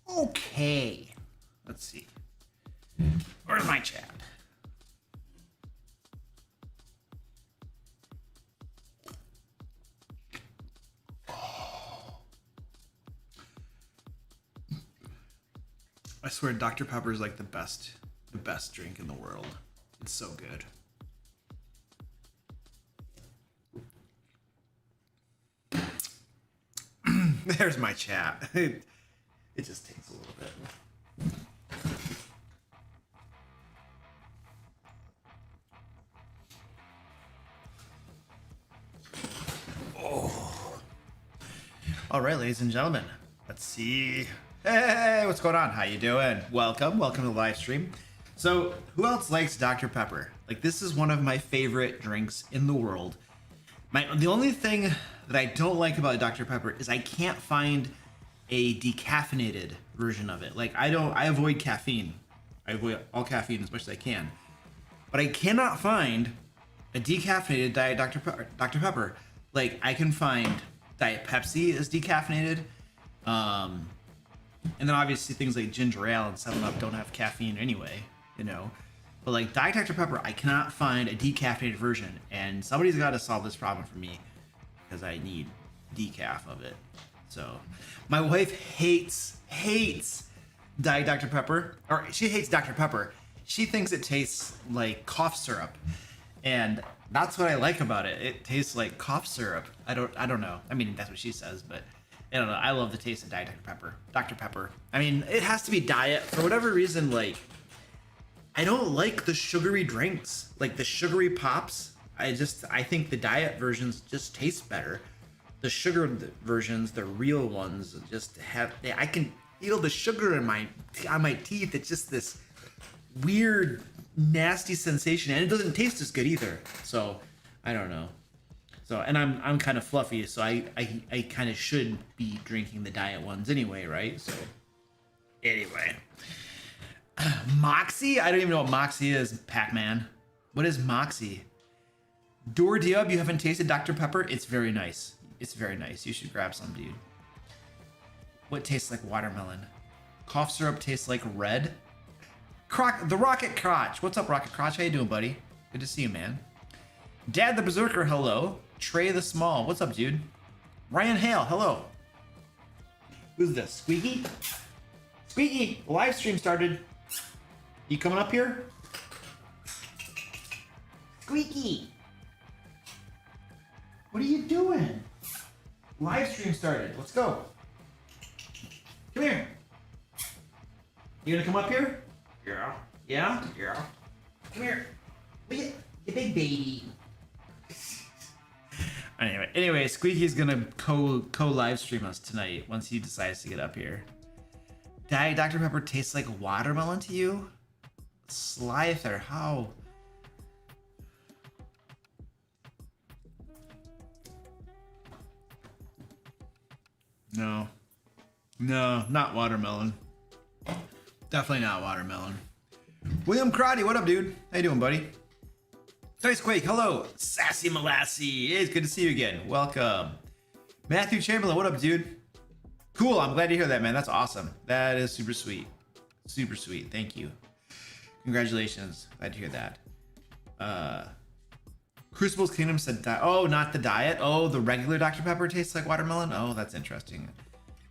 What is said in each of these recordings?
Okay. Let's see. Where's my chat? I swear Dr. Pepper is like the best drink in the world. It's so good. There's my chat. It just takes a little bit. Oh. All right, ladies and gentlemen. Let's see. Hey, what's going on? How you doing? Welcome to the live stream. So, who else likes Dr. Pepper? Like, this is one of my favorite drinks in the world. The only thing that I don't like about Dr. Pepper is I can't find a decaffeinated version of it. Like, I avoid caffeine. I avoid all caffeine as much as I can. But I cannot find a decaffeinated Diet Dr. Pepper. Like, I can find Diet Pepsi is decaffeinated. And then obviously things like ginger ale and 7-Up don't have caffeine anyway, you know. But like Diet Dr. Pepper, I cannot find a decaffeinated version, and somebody's got to solve this problem for me because I need decaf of it. So my wife hates Diet Dr. Pepper, or she hates Dr. Pepper. She thinks it tastes like cough syrup, and that's what I like about it. It tastes like cough syrup. I don't know. I mean, that's what she says, but I don't know. I love the taste of Diet Dr. Pepper. Dr. Pepper. I mean, it has to be diet for whatever reason. Like, I don't like the sugary drinks, like the sugary pops. I think the diet versions just taste better. The sugar versions, the real ones, just have. I can feel the sugar on my teeth. It's just this weird, nasty sensation, and it doesn't taste as good either. So, I don't know. So, and I'm kind of fluffy, so I kind of should be drinking the diet ones anyway, right? So, anyway. Moxie? I don't even know what Moxie is, Pac-Man. What is Moxie? Diab, you haven't tasted Dr. Pepper? It's very nice. It's very nice. You should grab some, dude. What tastes like watermelon? Cough syrup tastes like red? The Rocket Crotch. What's up, Rocket Crotch? How you doing, buddy? Good to see you, man. Dad the Berserker, hello. Trey the Small, what's up, dude? Ryan Hale, hello. Who's this? Squeaky? Squeaky, live stream started. You coming up here? Squeaky. What are you doing? Live stream started. Let's go. Come here. You gonna come up here? Yeah. Yeah? Yeah. Come here. Look at you big baby. Anyway, Squeaky's gonna co-live stream us tonight once he decides to get up here. Diet Dr. Pepper tastes like watermelon to you? Slither, how? No, not watermelon. Definitely not watermelon. William Crotty, what up, dude? How you doing, buddy? Dice Quake, hello. Sassy Molassy, it's good to see you again. Welcome. Matthew Chamberlain, what up, dude? Cool, I'm glad to hear that, man. That's awesome. That is super sweet. Super sweet, thank you. Congratulations, glad to hear that. Crucible's Kingdom said, oh, not the diet. Oh, the regular Dr. Pepper tastes like watermelon? Oh, that's interesting.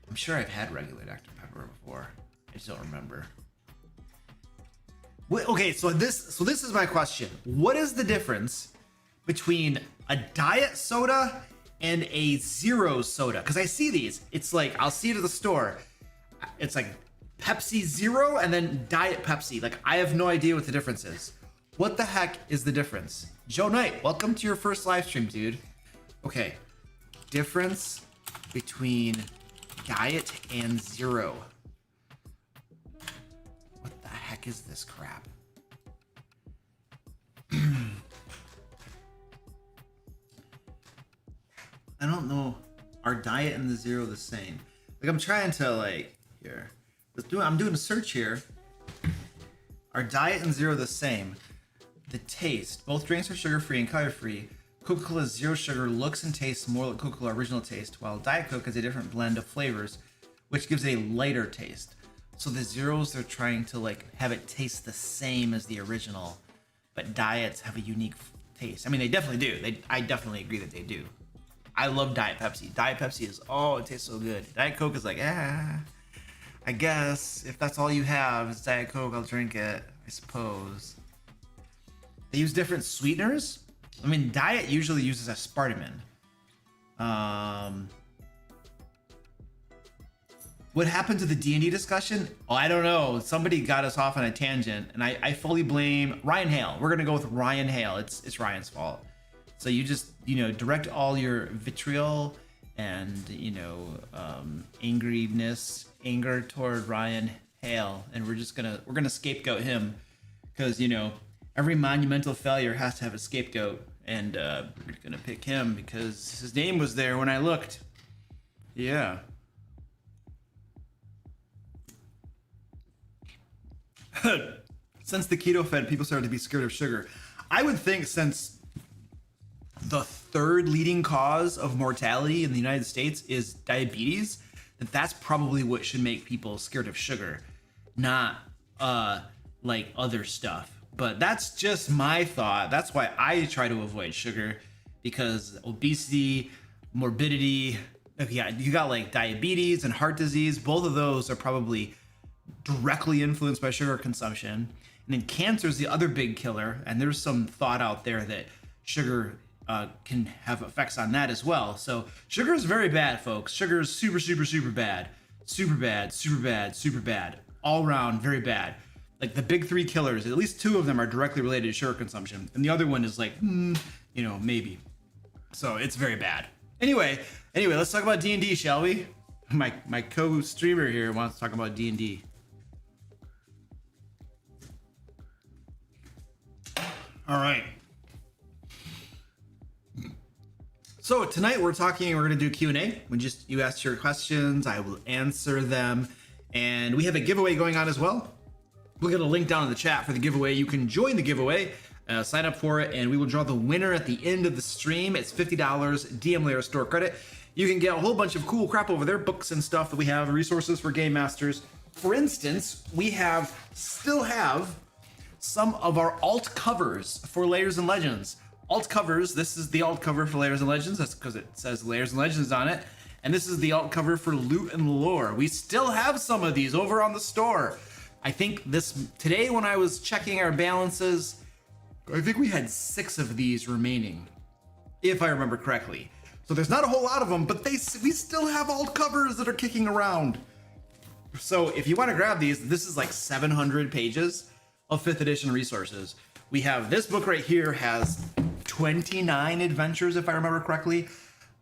I'm sure I've had regular Dr. Pepper before. I just don't remember. Okay, so this is my question. What is the difference between a diet soda and a zero soda? Because I see these. It's like, I'll see it at the store. It's like Pepsi Zero and then Diet Pepsi. Like, I have no idea what the difference is. What the heck is the difference? Joe Knight, welcome to your first live stream, dude. Okay, difference between diet and zero. What the heck is this crap? I don't know. Are diet and the zero the same? Like, I'm trying to, like, here. I'm doing a search here. Are diet and zero the same? The taste. Both drinks are sugar-free and color-free. Coca-Cola Zero Sugar looks and tastes more like Coca-Cola original taste, while Diet Coke has a different blend of flavors, which gives it a lighter taste. So the zeros, they're trying to like have it taste the same as the original, but diets have a unique taste. I mean, they definitely do. I definitely agree that they do. I love Diet Pepsi. Diet Pepsi is, oh, it tastes so good. Diet Coke is like, I guess if that's all you have is Diet Coke, I'll drink it, I suppose. They use different sweeteners. I mean, Diet usually uses aspartame. What happened to the D&D discussion? Oh, I don't know. Somebody got us off on a tangent, and I fully blame Ryan Hale. We're gonna go with Ryan Hale. It's Ryan's fault. So you just, direct all your vitriol and, anger toward Ryan Hale, and we're gonna scapegoat him, because every monumental failure has to have a scapegoat, and we're gonna pick him because his name was there when I looked. Yeah. Since the keto fad, people started to be scared of sugar. I would think since the third leading cause of mortality in the United States is diabetes, that's probably what should make people scared of sugar, not like other stuff. But that's just my thought. That's why I try to avoid sugar, because obesity, morbidity, yeah, you got like diabetes and heart disease. Both of those are probably directly influenced by sugar consumption. And then cancer is the other big killer, and there's some thought out there that sugar can have effects on that as well. So sugar is very bad, folks. Sugar is super, super, super bad. Super bad, super bad, super bad. All around, very bad. Like the big three killers, at least two of them are directly related to sugar consumption, and the other one is like, maybe. So it's very bad. Anyway, let's talk about D&D, shall we? My co-streamer here wants to talk about D&D. All right. So tonight we're going to do Q&A. You asked your questions, I will answer them. And we have a giveaway going on as well. We'll get a link down in the chat for the giveaway. You can join the giveaway, sign up for it, and we will draw the winner at the end of the stream. It's $50 DM Lair store credit. You can get a whole bunch of cool crap over there, books and stuff that we have, resources for game masters. For instance, we still have some of our alt covers for Layers and Legends. Alt covers, this is the alt cover for Layers and Legends. That's because it says Layers and Legends on it. And this is the alt cover for Loot and Lore. We still have some of these over on the store. I think today when I was checking our balances, I think we had 6 of these remaining, if I remember correctly. So there's not a whole lot of them, but we still have alt covers that are kicking around. So if you want to grab these, this is like 700 pages of 5th edition resources. We have this book right here, has 29 adventures, if I remember correctly,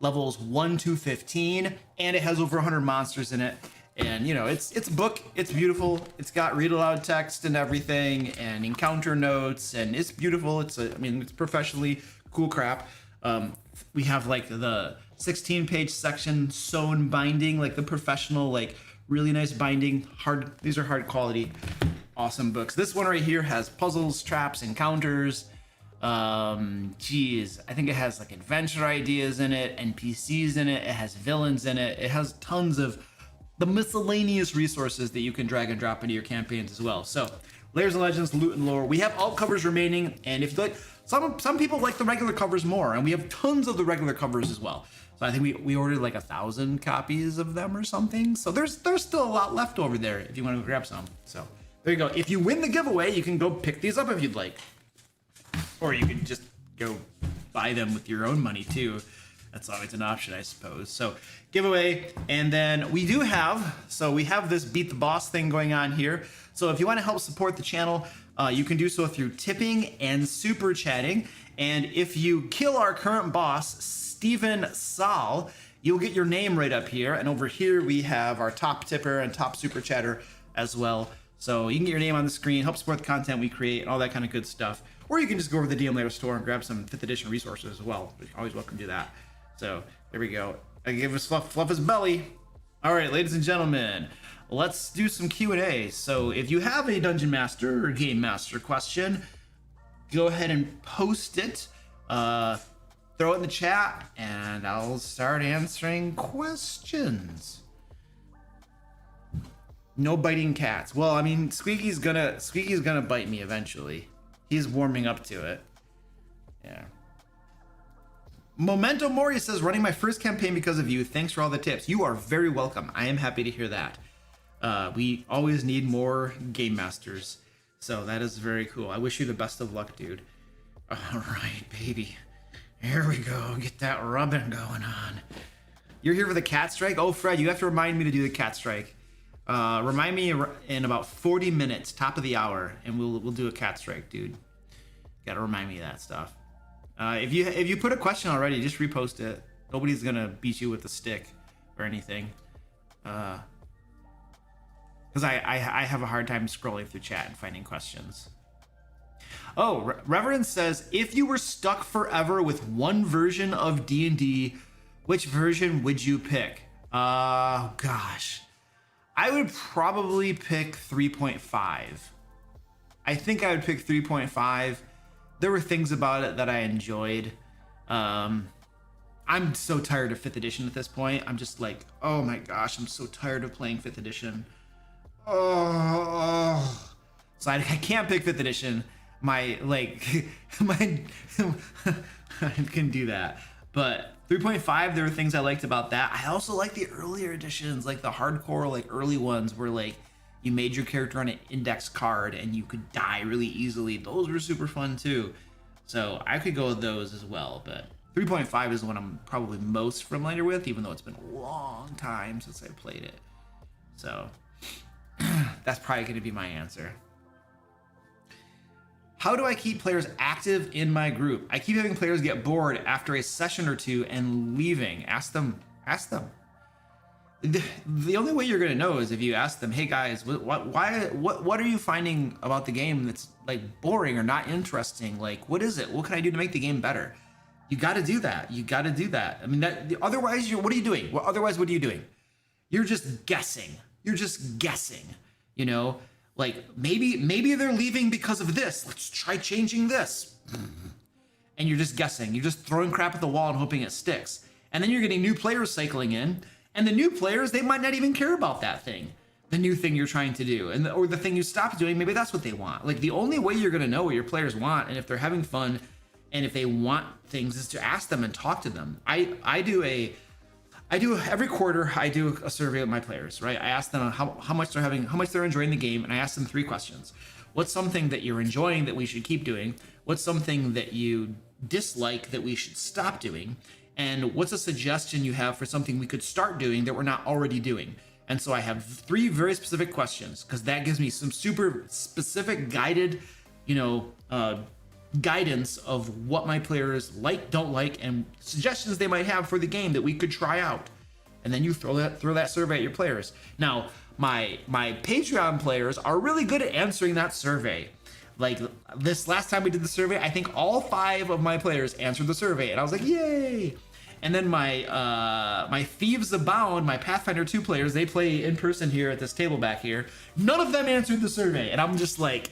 levels 1 to 15, and it has over 100 monsters in it. And it's a book, it's beautiful, it's got read aloud text and everything, and encounter notes, and it's beautiful. It's professionally cool crap. We have like the 16-page section sewn binding, like the professional, like really nice binding. These are hard quality, awesome books. This one right here has puzzles, traps, encounters. I think it has like adventure ideas in it, NPCs in it. It has villains in it. It has tons of the miscellaneous resources that you can drag and drop into your campaigns as well. So Layers and Legends, Loot and Lore. We have alt covers remaining, and if you like, some people like the regular covers more, and we have tons of the regular covers as well. So I think we ordered like 1,000 copies of them or something. So there's still a lot left over there if you want to go grab some. So there you go. If you win the giveaway, you can go pick these up if you'd like, or you can just go buy them with your own money too. That's always an option, I suppose. So giveaway, and then we have this Beat the Boss thing going on here. So if you want to help support the channel, you can do so through tipping and super chatting. And if you kill our current boss, Steven Saul, you'll get your name right up here. And over here we have our top tipper and top super chatter as well. So you can get your name on the screen, help support the content we create, and all that kind of good stuff. Or you can just go over to the DM Lair store and grab some 5th edition resources as well. You're always welcome to do that. So there we go. I give us fluff his belly. All right, ladies and gentlemen, let's do some Q&A. So if you have a Dungeon Master or Game Master question, go ahead and post it. Throw it in the chat, and I'll start answering questions. No biting cats. Well, I mean, Squeaky's gonna bite me eventually. He's warming up to it. Yeah. Memento Mori says, running my first campaign because of you. Thanks for all the tips. You are very welcome. I am happy to hear that. We always need more game masters. So that is very cool. I wish you the best of luck, dude. All right, baby. Here we go. Get that rubbing going on. You're here for the cat strike? Oh, Fred, you have to remind me to do the cat strike. Remind me in about 40 minutes, top of the hour, and we'll do a cat strike, dude. Gotta remind me of that stuff. If you put a question already, just repost it. Nobody's gonna beat you with a stick or anything. Because I have a hard time scrolling through chat and finding questions. Oh, Reverend says, if you were stuck forever with one version of D&D, which version would you pick? Gosh. I would probably pick 3.5. I think I would pick 3.5. There were things about it that I enjoyed. I'm so tired of 5th edition at this point. I'm just like, oh my gosh, I'm so tired of playing 5th edition. Oh. So I can't pick 5th edition. I can do that. But 3.5, there were things I liked about that. I also like the earlier editions, like the hardcore, like early ones where like you made your character on an index card and you could die really easily. Those were super fun too. So I could go with those as well, but 3.5 is the one I'm probably most familiar with, even though it's been a long time since I played it. So that's probably going to be my answer. How do I keep players active in my group? I keep having players get bored after a session or two and leaving. Ask them. The only way you're gonna know is if you ask them, hey guys, what are you finding about the game that's like boring or not interesting? Like, what is it? What can I do to make the game better? You got to do that. I mean, otherwise, what are you doing? What are you doing? You're just guessing. You know, like maybe they're leaving because of this. Let's try changing this. And you're just guessing. You're just throwing crap at the wall and hoping it sticks. And then you're getting new players cycling in. And the new players, they might not even care about that thing, the new thing you're trying to do, or the thing you stopped doing. Maybe that's what they want. Like the only way you're gonna know what your players want, and if they're having fun, and if they want things, is to ask them and talk to them. I do every quarter. I do a survey of my players. Right. I ask them how much they're enjoying the game, and I ask them 3 questions. What's something that you're enjoying that we should keep doing? What's something that you dislike that we should stop doing? And what's a suggestion you have for something we could start doing that we're not already doing? And so I have 3 very specific questions, because that gives me some super specific guided, guidance of what my players like, don't like, and suggestions they might have for the game that we could try out. And then you throw that survey at your players. Now, my Patreon players are really good at answering that survey. Like this last time we did the survey, I think all 5 of my players answered the survey, and I was like, yay! And then my Thieves Abound, my Pathfinder 2 players, they play in person here at this table back here. None of them answered the survey, and I'm just like,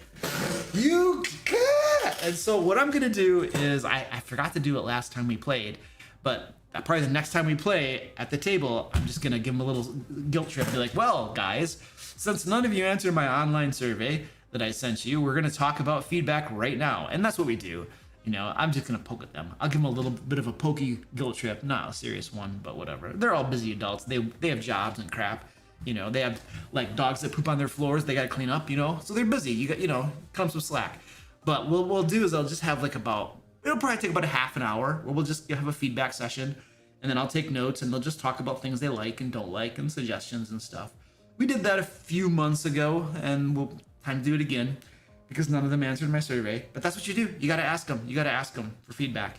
you can't! And so what I'm gonna do is, I forgot to do it last time we played, but probably the next time we play at the table, I'm just gonna give them a little guilt trip and be like, well, guys, since none of you answered my online survey that I sent you, we're gonna talk about feedback right now. And that's what we do. I'm just gonna poke at them. I'll give them a little bit of a pokey guilt trip, not a serious one, but whatever. They're all busy adults. They have jobs and crap. They have like dogs that poop on their floors. They gotta clean up. So they're busy. You got cut them some slack. But what we'll do is I'll just have like it'll probably take about a half an hour where we'll just have a feedback session, and then I'll take notes and they'll just talk about things they like and don't like and suggestions and stuff. We did that a few months ago, and we'll time to do it again, because none of them answered my survey. But that's what you do. You got to ask them for feedback,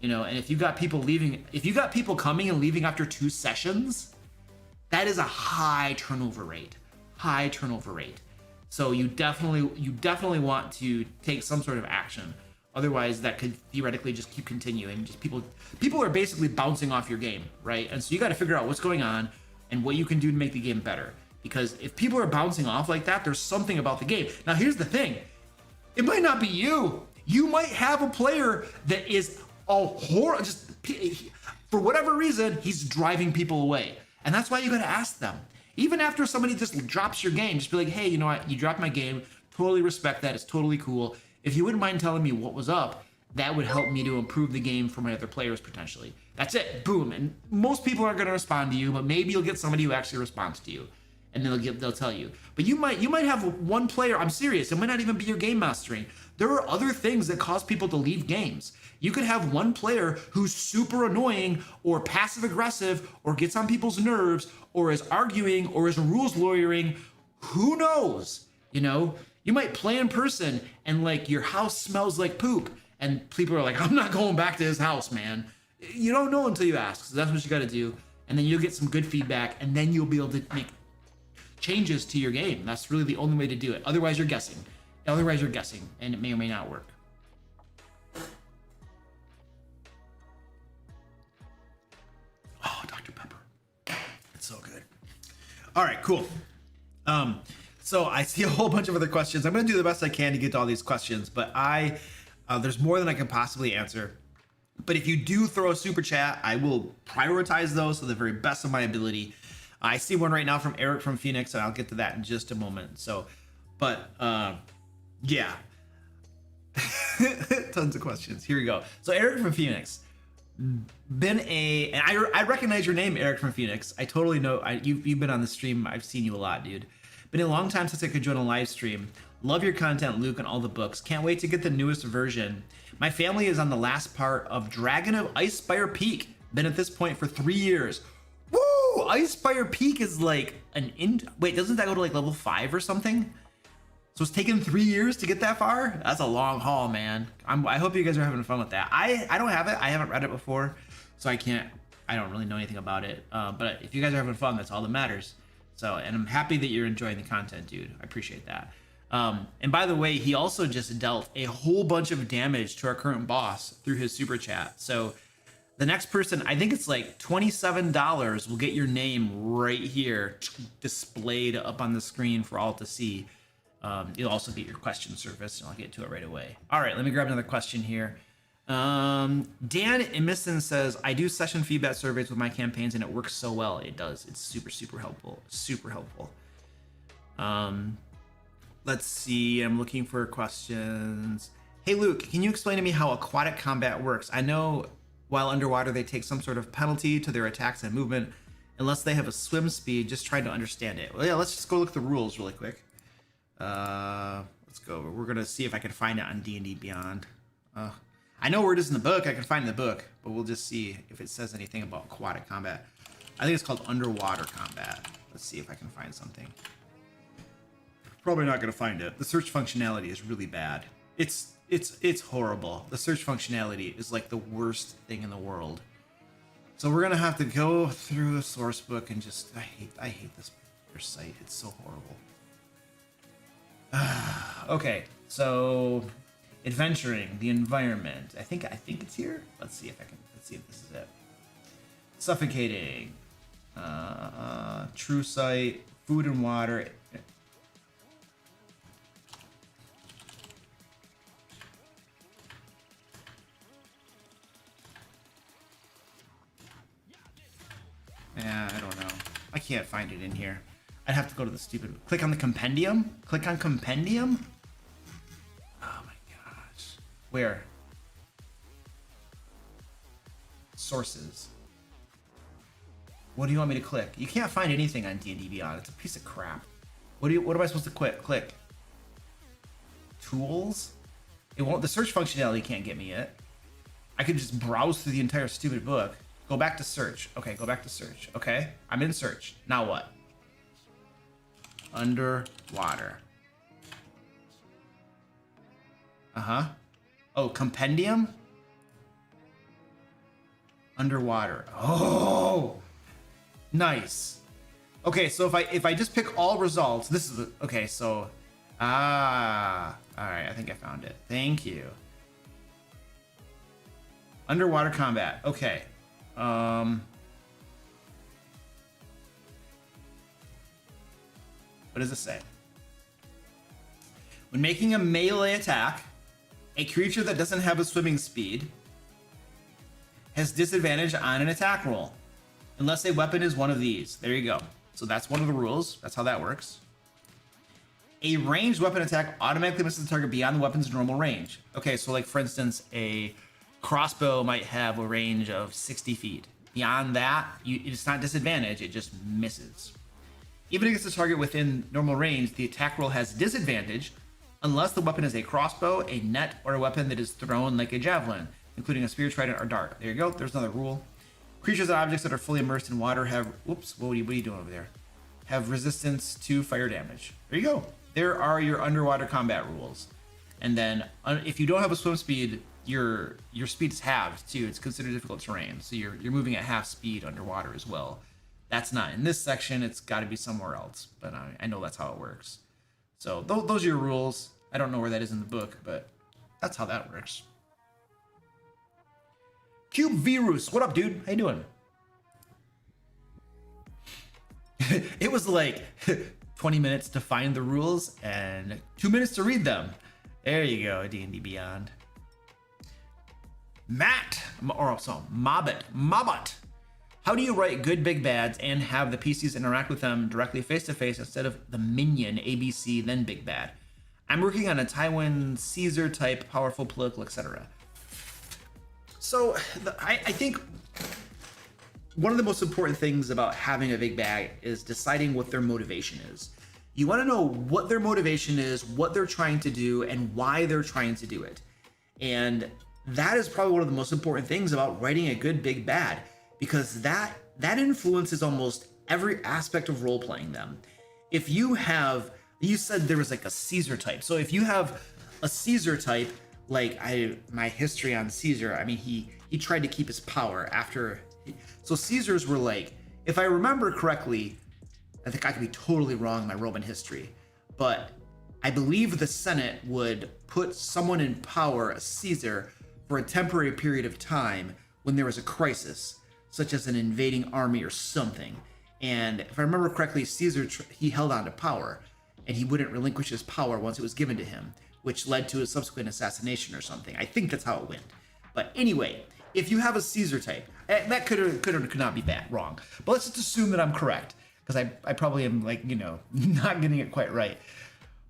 and if you got people coming and leaving after 2 sessions, that is a high turnover rate. So you definitely want to take some sort of action. Otherwise, that could theoretically just keep continuing. Just people are basically bouncing off your game, right? And so you got to figure out what's going on and what you can do to make the game better. Because if people are bouncing off like that, there's something about the game. Now, here's the thing. It might not be you. You might have a player that is for whatever reason, he's driving people away. And that's why you got to ask them. Even after somebody just drops your game, just be like, hey, you know what? You dropped my game. Totally respect that. It's totally cool. If you wouldn't mind telling me what was up, that would help me to improve the game for my other players potentially. That's it. Boom. And most people aren't going to respond to you, but maybe you'll get somebody who actually responds to you, and they'll tell you. But you might have one player. I'm serious. It might not even be your game mastering. There are other things that cause people to leave games. You could have one player who's super annoying or passive aggressive or gets on people's nerves or is arguing or is rules lawyering. Who knows? You know, you might play in person and like your house smells like poop and people are like, I'm not going back to his house, man. You don't know until you ask. So that's what you got to do. And then you'll get some good feedback and then you'll be able to make changes to your game. That's really the only way to do it. Otherwise you're guessing. And it may or may not work. Oh, Dr. Pepper. It's so good. All right, cool. So I see a whole bunch of other questions. I'm going to do the best I can to get to all these questions, but there's more than I can possibly answer. But if you do throw a super chat, I will prioritize those to the very best of my ability. I see one right now from Eric from Phoenix, and I'll get to that in just a moment. So, but yeah, tons of questions. Here we go. So Eric from Phoenix, and I recognize your name, Eric from Phoenix. I totally know you've been on the stream. I've seen you a lot, dude. Been a long time since I could join a live stream. Love your content, Luke, and all the books. Can't wait to get the newest version. My family is on the last part of Dragon of Icespire Peak. Been at this point for 3 years. Woo! Icespire Peak is like wait, doesn't that go to like level 5 or something? So it's taken 3 years to get that far? That's a long haul, man. I hope you guys are having fun with that. I don't have it. I haven't read it before, so I don't really know anything about it. But if you guys are having fun, that's all that matters. So, and I'm happy that you're enjoying the content, dude. I appreciate that. And by the way, he also just dealt a whole bunch of damage to our current boss through his super chat. So the next person, I think it's like $27 will get your name right here displayed up on the screen for all to see. You'll also get your question service, and I'll get to it right away. All right, let me grab another question here. Dan Emison says, I do session feedback surveys with my campaigns and it works so well. It does. It's super, super helpful. Super helpful. Let's see. I'm looking for questions. Hey, Luke, can you explain to me how aquatic combat works? I know while underwater, they take some sort of penalty to their attacks and movement unless they have a swim speed. Just trying to understand it. Well, yeah, let's just go look at the rules really quick. Let's go. We're going to see if I can find it on D&D Beyond. I know where it is in the book. I can find it in the book, but we'll just see if it says anything about aquatic combat. I think it's called underwater combat. Let's see if I can find something. Probably not going to find it. The search functionality is really bad. It's horrible. The search functionality is like the worst thing in the world. So we're going to have to go through the source book and just I hate this site. It's so horrible. Okay, so adventuring, the environment. I think it's here. Let's see if this is it. Suffocating, true sight, food and water. Yeah, I don't know. I can't find it in here. I'd have to go to the stupid... Click on the compendium? Click on compendium? Oh my gosh. Where? Sources. What do you want me to click? You can't find anything on D&D Beyond. It's a piece of crap. What am I supposed to click? Tools? It won't... The search functionality can't get me it. I could just browse through the entire stupid book. Go back to search. Okay, go back to search. Okay, I'm in search. Now what? Underwater. Oh, compendium? Underwater. Oh, nice. Okay, so if I just pick all results, this is okay. So, all right. I think I found it. Thank you. Underwater combat. Okay. What does it say? When making a melee attack, a creature that doesn't have a swimming speed has disadvantage on an attack roll, unless a weapon is one of these. There you go. So that's one of the rules. That's how that works. A ranged weapon attack automatically misses the target beyond the weapon's normal range. Okay, so like for instance, a crossbow might have a range of 60 feet. Beyond that, it's not disadvantage, it just misses. Even against a target within normal range, the attack roll has disadvantage unless the weapon is a crossbow, a net, or a weapon that is thrown like a javelin, including a spear, trident, or dart. There you go, there's another rule. Creatures and objects that are fully immersed in water have, whoops, what are you doing over there? Have resistance to fire damage. There you go. There are your underwater combat rules. And then if you don't have a swim speed, your speed is halved too. It's considered difficult terrain. So you're moving at half speed underwater as well. That's not in this section. It's got to be somewhere else. But I know that's how it works. So those are your rules. I don't know where that is in the book, but that's how that works. Cube Virus, what up, dude? How you doing? It was like 20 minutes to find the rules and 2 minutes to read them. There you go, D&D Beyond. Matt, or so Mabot. How do you write good big bads and have the PCs interact with them directly face to face instead of the minion ABC then big bad? I'm working on a Tywin Caesar type, powerful, political, etc. So I think one of the most important things about having a big bad is deciding what their motivation is. You want to know what their motivation is, what they're trying to do, and why they're trying to do it. And that is probably one of the most important things about writing a good big bad, because that influences almost every aspect of role-playing them. If you said there was like a Caesar type. So if you have a Caesar type, like my history on Caesar, I mean, he tried to keep his power after. So Caesars were like, if I remember correctly, I think I could be totally wrong in my Roman history, but I believe the Senate would put someone in power, a Caesar, for a temporary period of time when there was a crisis, such as an invading army or something. And if I remember correctly, Caesar, he held on to power, and he wouldn't relinquish his power once it was given to him, which led to a subsequent assassination or something. I think that's how it went. But anyway, if you have a Caesar type, that could or could not be bad, wrong. But let's just assume that I'm correct, because I probably am, like, not getting it quite right.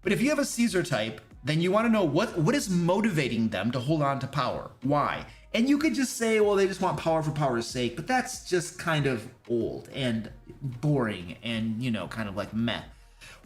But if you have a Caesar type, then you want to know what is motivating them to hold on to power. Why? And you could just say, well, they just want power for power's sake, but that's just kind of old and boring and, kind of like meh.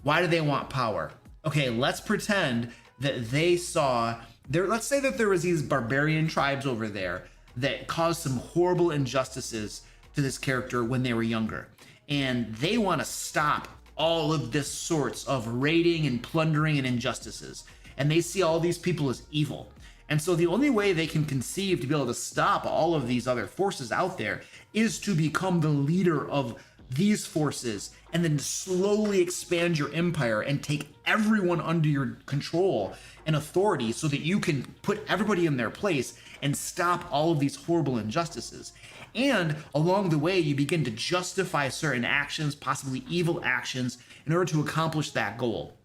Why do they want power? Okay, let's pretend that they saw let's say that there was these barbarian tribes over there that caused some horrible injustices to this character when they were younger. And they want to stop all of this sorts of raiding and plundering and injustices. And they see all these people as evil. And so the only way they can conceive to be able to stop all of these other forces out there is to become the leader of these forces and then slowly expand your empire and take everyone under your control and authority so that you can put everybody in their place and stop all of these horrible injustices. And along the way, you begin to justify certain actions, possibly evil actions, in order to accomplish that goal.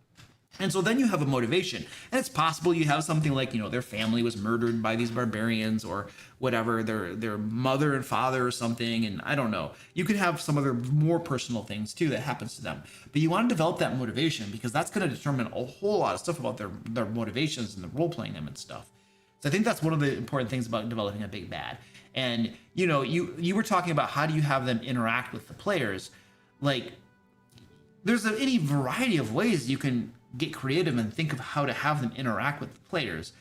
And so then you have a motivation, and it's possible you have something like, their family was murdered by these barbarians or whatever, their mother and father or something, and I don't know. You could have some other more personal things too that happens to them. But you want to develop that motivation because that's going to determine a whole lot of stuff about their motivations and the role-playing them and stuff. So I think that's one of the important things about developing a big bad. And, you were talking about how do you have them interact with the players. Like, there's any variety of ways you can get creative and think of how to have them interact with the players.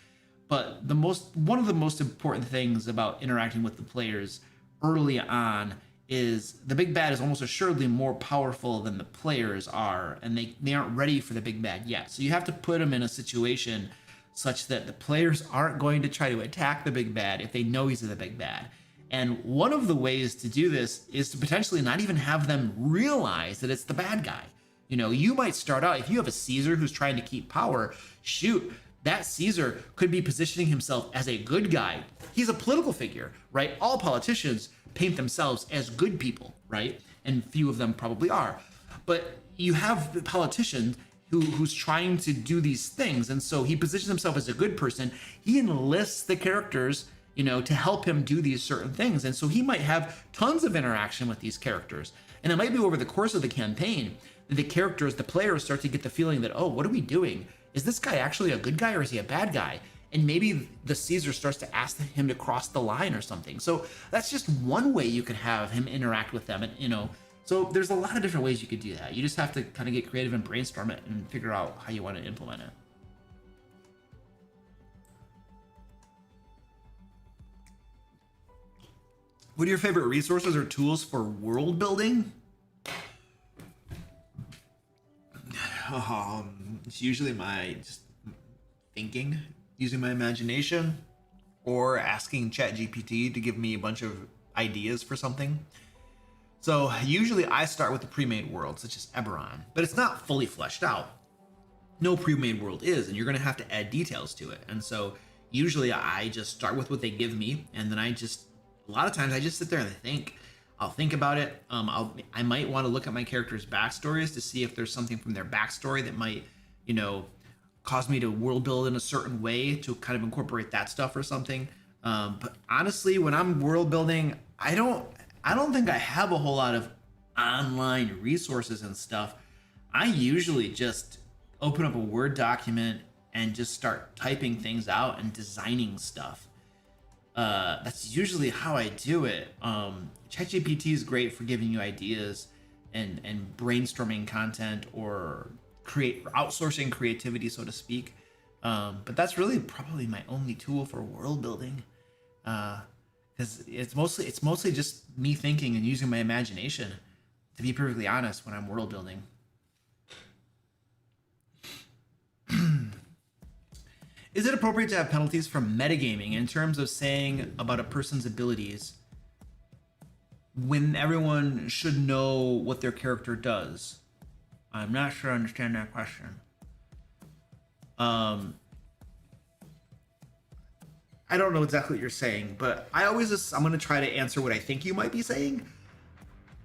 But one of the most important things about interacting with the players early on is the big bad is almost assuredly more powerful than the players are, and they aren't ready for the big bad yet. So you have to put them in a situation such that the players aren't going to try to attack the big bad if they know he's the big bad. And one of the ways to do this is to potentially not even have them realize that it's the bad guy. You might start out, if you have a Caesar who's trying to keep power, shoot, that Caesar could be positioning himself as a good guy. He's a political figure, right? All politicians paint themselves as good people, right? And few of them probably are. But you have the politician who's trying to do these things, and so he positions himself as a good person. He enlists the characters you know, to help him do these certain things. And so he might have tons of interaction with these characters. And it might be over the course of the campaign that the characters, the players start to get the feeling that, oh, what are we doing? Is this guy actually a good guy or is he a bad guy? And maybe the Caesar starts to ask him to cross the line or something. So that's just one way you can have him interact with them. And, you know, so there's a lot of different ways you could do that. You just have to kind of get creative and brainstorm it and figure out how you want to implement it. What are your favorite resources or tools for world building? It's usually my just thinking, using my imagination, or asking ChatGPT to give me a bunch of ideas for something. So usually I start with the pre-made world, such as Eberron, but it's not fully fleshed out. No pre-made world is, and you're going to have to add details to it. And so usually I just start with what they give me, and then a lot of times I just sit there and think. I'll think about it. I might want to look at my characters' backstories to see if there's something from their backstory that might, you know, cause me to world build in a certain way to kind of incorporate that stuff or something. But honestly, when I'm world building, I don't think I have a whole lot of online resources and stuff. I usually just open up a Word document and just start typing things out and designing stuff. That's usually how I do it. ChatGPT is great for giving you ideas and brainstorming content or outsourcing creativity, so to speak. But that's really probably my only tool for world building, because it's mostly just me thinking and using my imagination, to be perfectly honest, when I'm world building. Is it appropriate to have penalties for metagaming in terms of saying about a person's abilities when everyone should know what their character does? I'm not sure I understand that question. I don't know exactly what you're saying, but I'm going to try to answer what I think you might be saying.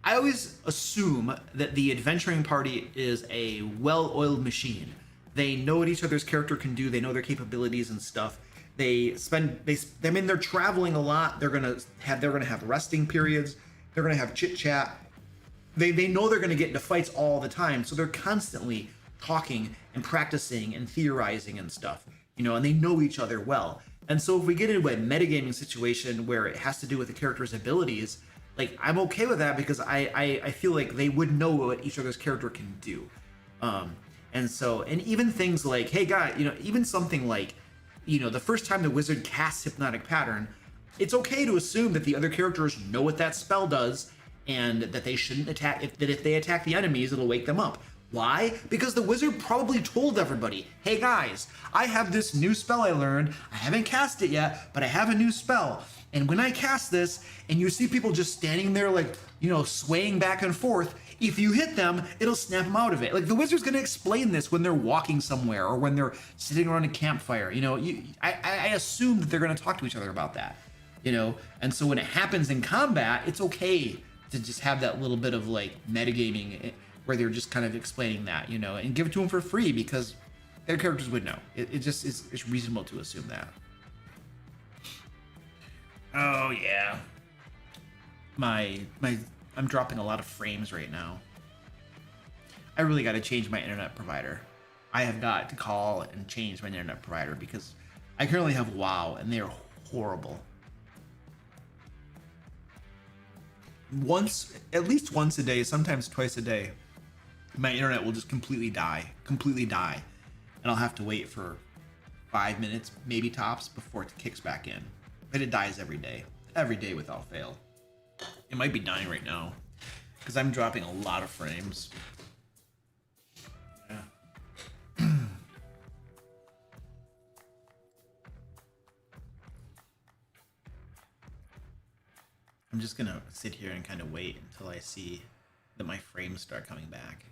I always assume that the adventuring party is a well-oiled machine. They know what each other's character can do. They know their capabilities and stuff. They're traveling a lot. They're gonna have resting periods. They're gonna have chit chat. They know they're gonna get into fights all the time, so they're constantly talking and practicing and theorizing and stuff. You know, and they know each other well. And so if we get into a metagaming situation where it has to do with the character's abilities, like, I'm okay with that because I feel like they would know what each other's character can do. And even things like, hey, guy, you know, even something like, you know, the first time the wizard casts Hypnotic Pattern, it's okay to assume that the other characters know what that spell does and that they shouldn't attack, if they attack the enemies, it'll wake them up. Why? Because the wizard probably told everybody, hey guys, I have this new spell I learned. I haven't cast it yet, but I have a new spell. And when I cast this and you see people just standing there, like, you know, swaying back and forth, if you hit them, it'll snap them out of it. Like, the wizard's going to explain this when they're walking somewhere or when they're sitting around a campfire. You know, I assume that they're going to talk to each other about that, you know? And so when it happens in combat, it's okay to just have that little bit of, like, metagaming where they're just kind of explaining that, you know, and give it to them for free because their characters would know. It's reasonable to assume that. Oh, yeah. I'm dropping a lot of frames right now. I really got to change my internet provider. I have got to call and change my internet provider because I currently have WoW and they are horrible. At least once a day, sometimes twice a day, my internet will just completely die. And I'll have to wait for 5 minutes, maybe tops, before it kicks back in. But it dies every day without fail. It might be dying right now because I'm dropping a lot of frames. Yeah. I'm just gonna sit here and kind of wait until I see that my frames start coming back.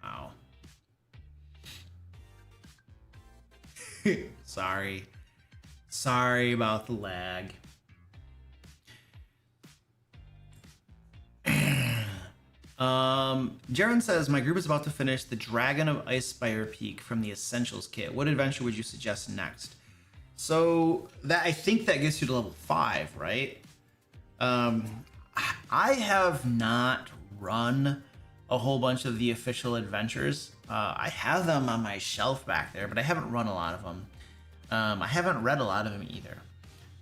Wow. Sorry about the lag. Jaren says, my group is about to finish the Dragon of Icespire Peak from the Essentials kit. What adventure would you suggest next? So that, I think that gets you to level 5, right? I have not run a whole bunch of the official adventures. I have them on my shelf back there, but I haven't run a lot of them. I haven't read a lot of them either.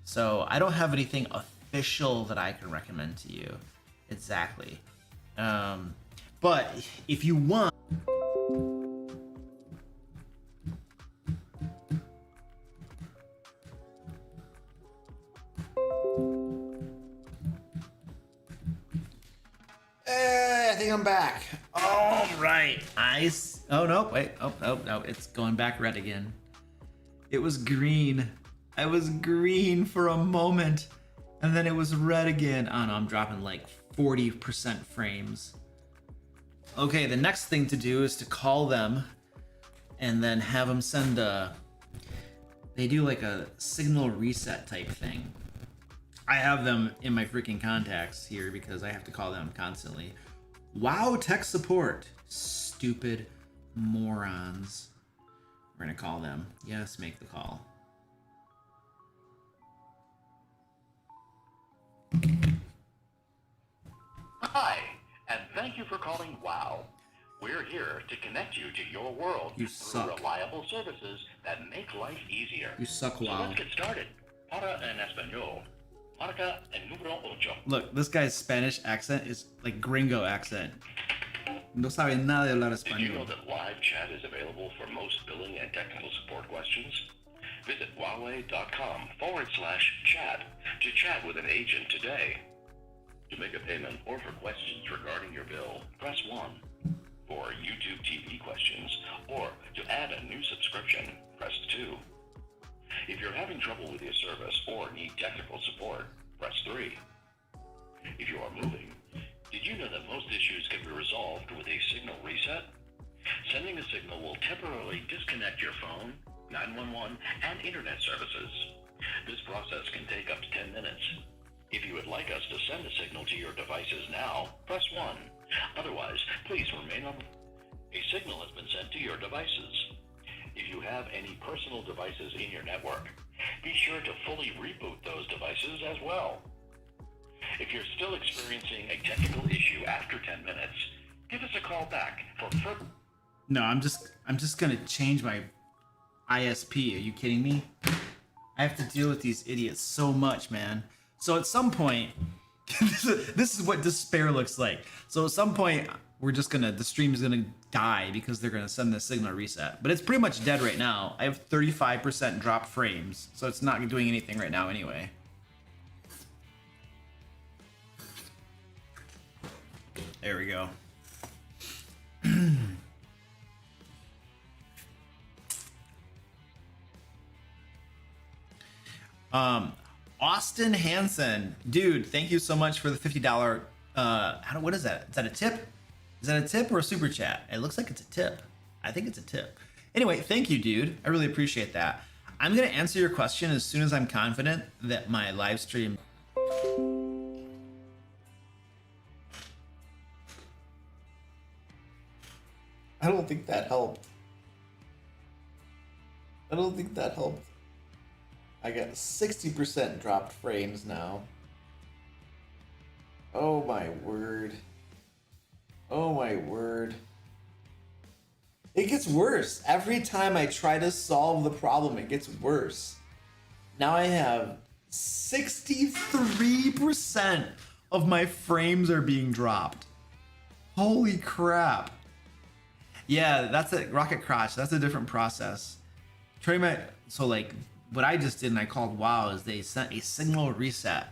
So I don't have anything official that I can recommend to you. Exactly. But if you want... I think I'm back. All right. Oh, no. Wait. Oh, no. It's going back red again. It was green. I was green for a moment. And then it was red again. Oh, no. I'm dropping like 40% frames. Okay. The next thing to do is to call them and then have them send a... They do like a signal reset type thing. I have them in my freaking contacts here because I have to call them constantly. WoW tech support. Stupid morons. We're gonna call them. Yes, make the call. Hi, and thank you for calling WoW. We're here to connect you to your world through reliable services that make life easier. You suck, WoW. So let's get started. Para en español. Marca el número 8. Look, this guy's Spanish accent is like gringo accent. No sabe nada de hablar español. Did you know that live chat is available for most billing and technical support questions? Visit Huawei.com/chat to chat with an agent today. To make a payment or for questions regarding your bill, press 1. For YouTube TV questions or to add a new subscription, press 2. If you're having trouble with your service or need technical support, press 3. If you are moving, did you know that most issues can be resolved with a signal reset? Sending a signal will temporarily disconnect your phone, 911, and internet services. This process can take up to 10 minutes. If you would like us to send a signal to your devices now, press 1. Otherwise, please remain on. A signal has been sent to your devices. If you have any personal devices in your network, be sure to fully reboot those devices as well. If you're still experiencing a technical issue after 10 minutes, give us a call back for further... No, I'm just gonna change my ISP. Are you kidding me? I have to deal with these idiots so much, man. So at some point, this is what despair looks like. So at some point, the stream is gonna die because they're gonna send the signal reset. But it's pretty much dead right now. I have 35% drop frames, so it's not doing anything right now anyway. There we go. Austin Hansen, dude, thank you so much for the $50. What is that? Is that a tip? Is that a tip or a super chat? It looks like it's a tip. I think it's a tip. Anyway, thank you, dude. I really appreciate that. I'm gonna answer your question as soon as I'm confident that my live stream. I don't think that helped. I don't think that helped. I got 60% dropped frames now. Oh my word. Oh my word. It gets worse. Every time I try to solve the problem, it gets worse. Now I have 63% of my frames are being dropped. Holy crap. Yeah, that's a rocket crotch. That's a different process. So like what I just did and I called WoW is they sent a signal reset.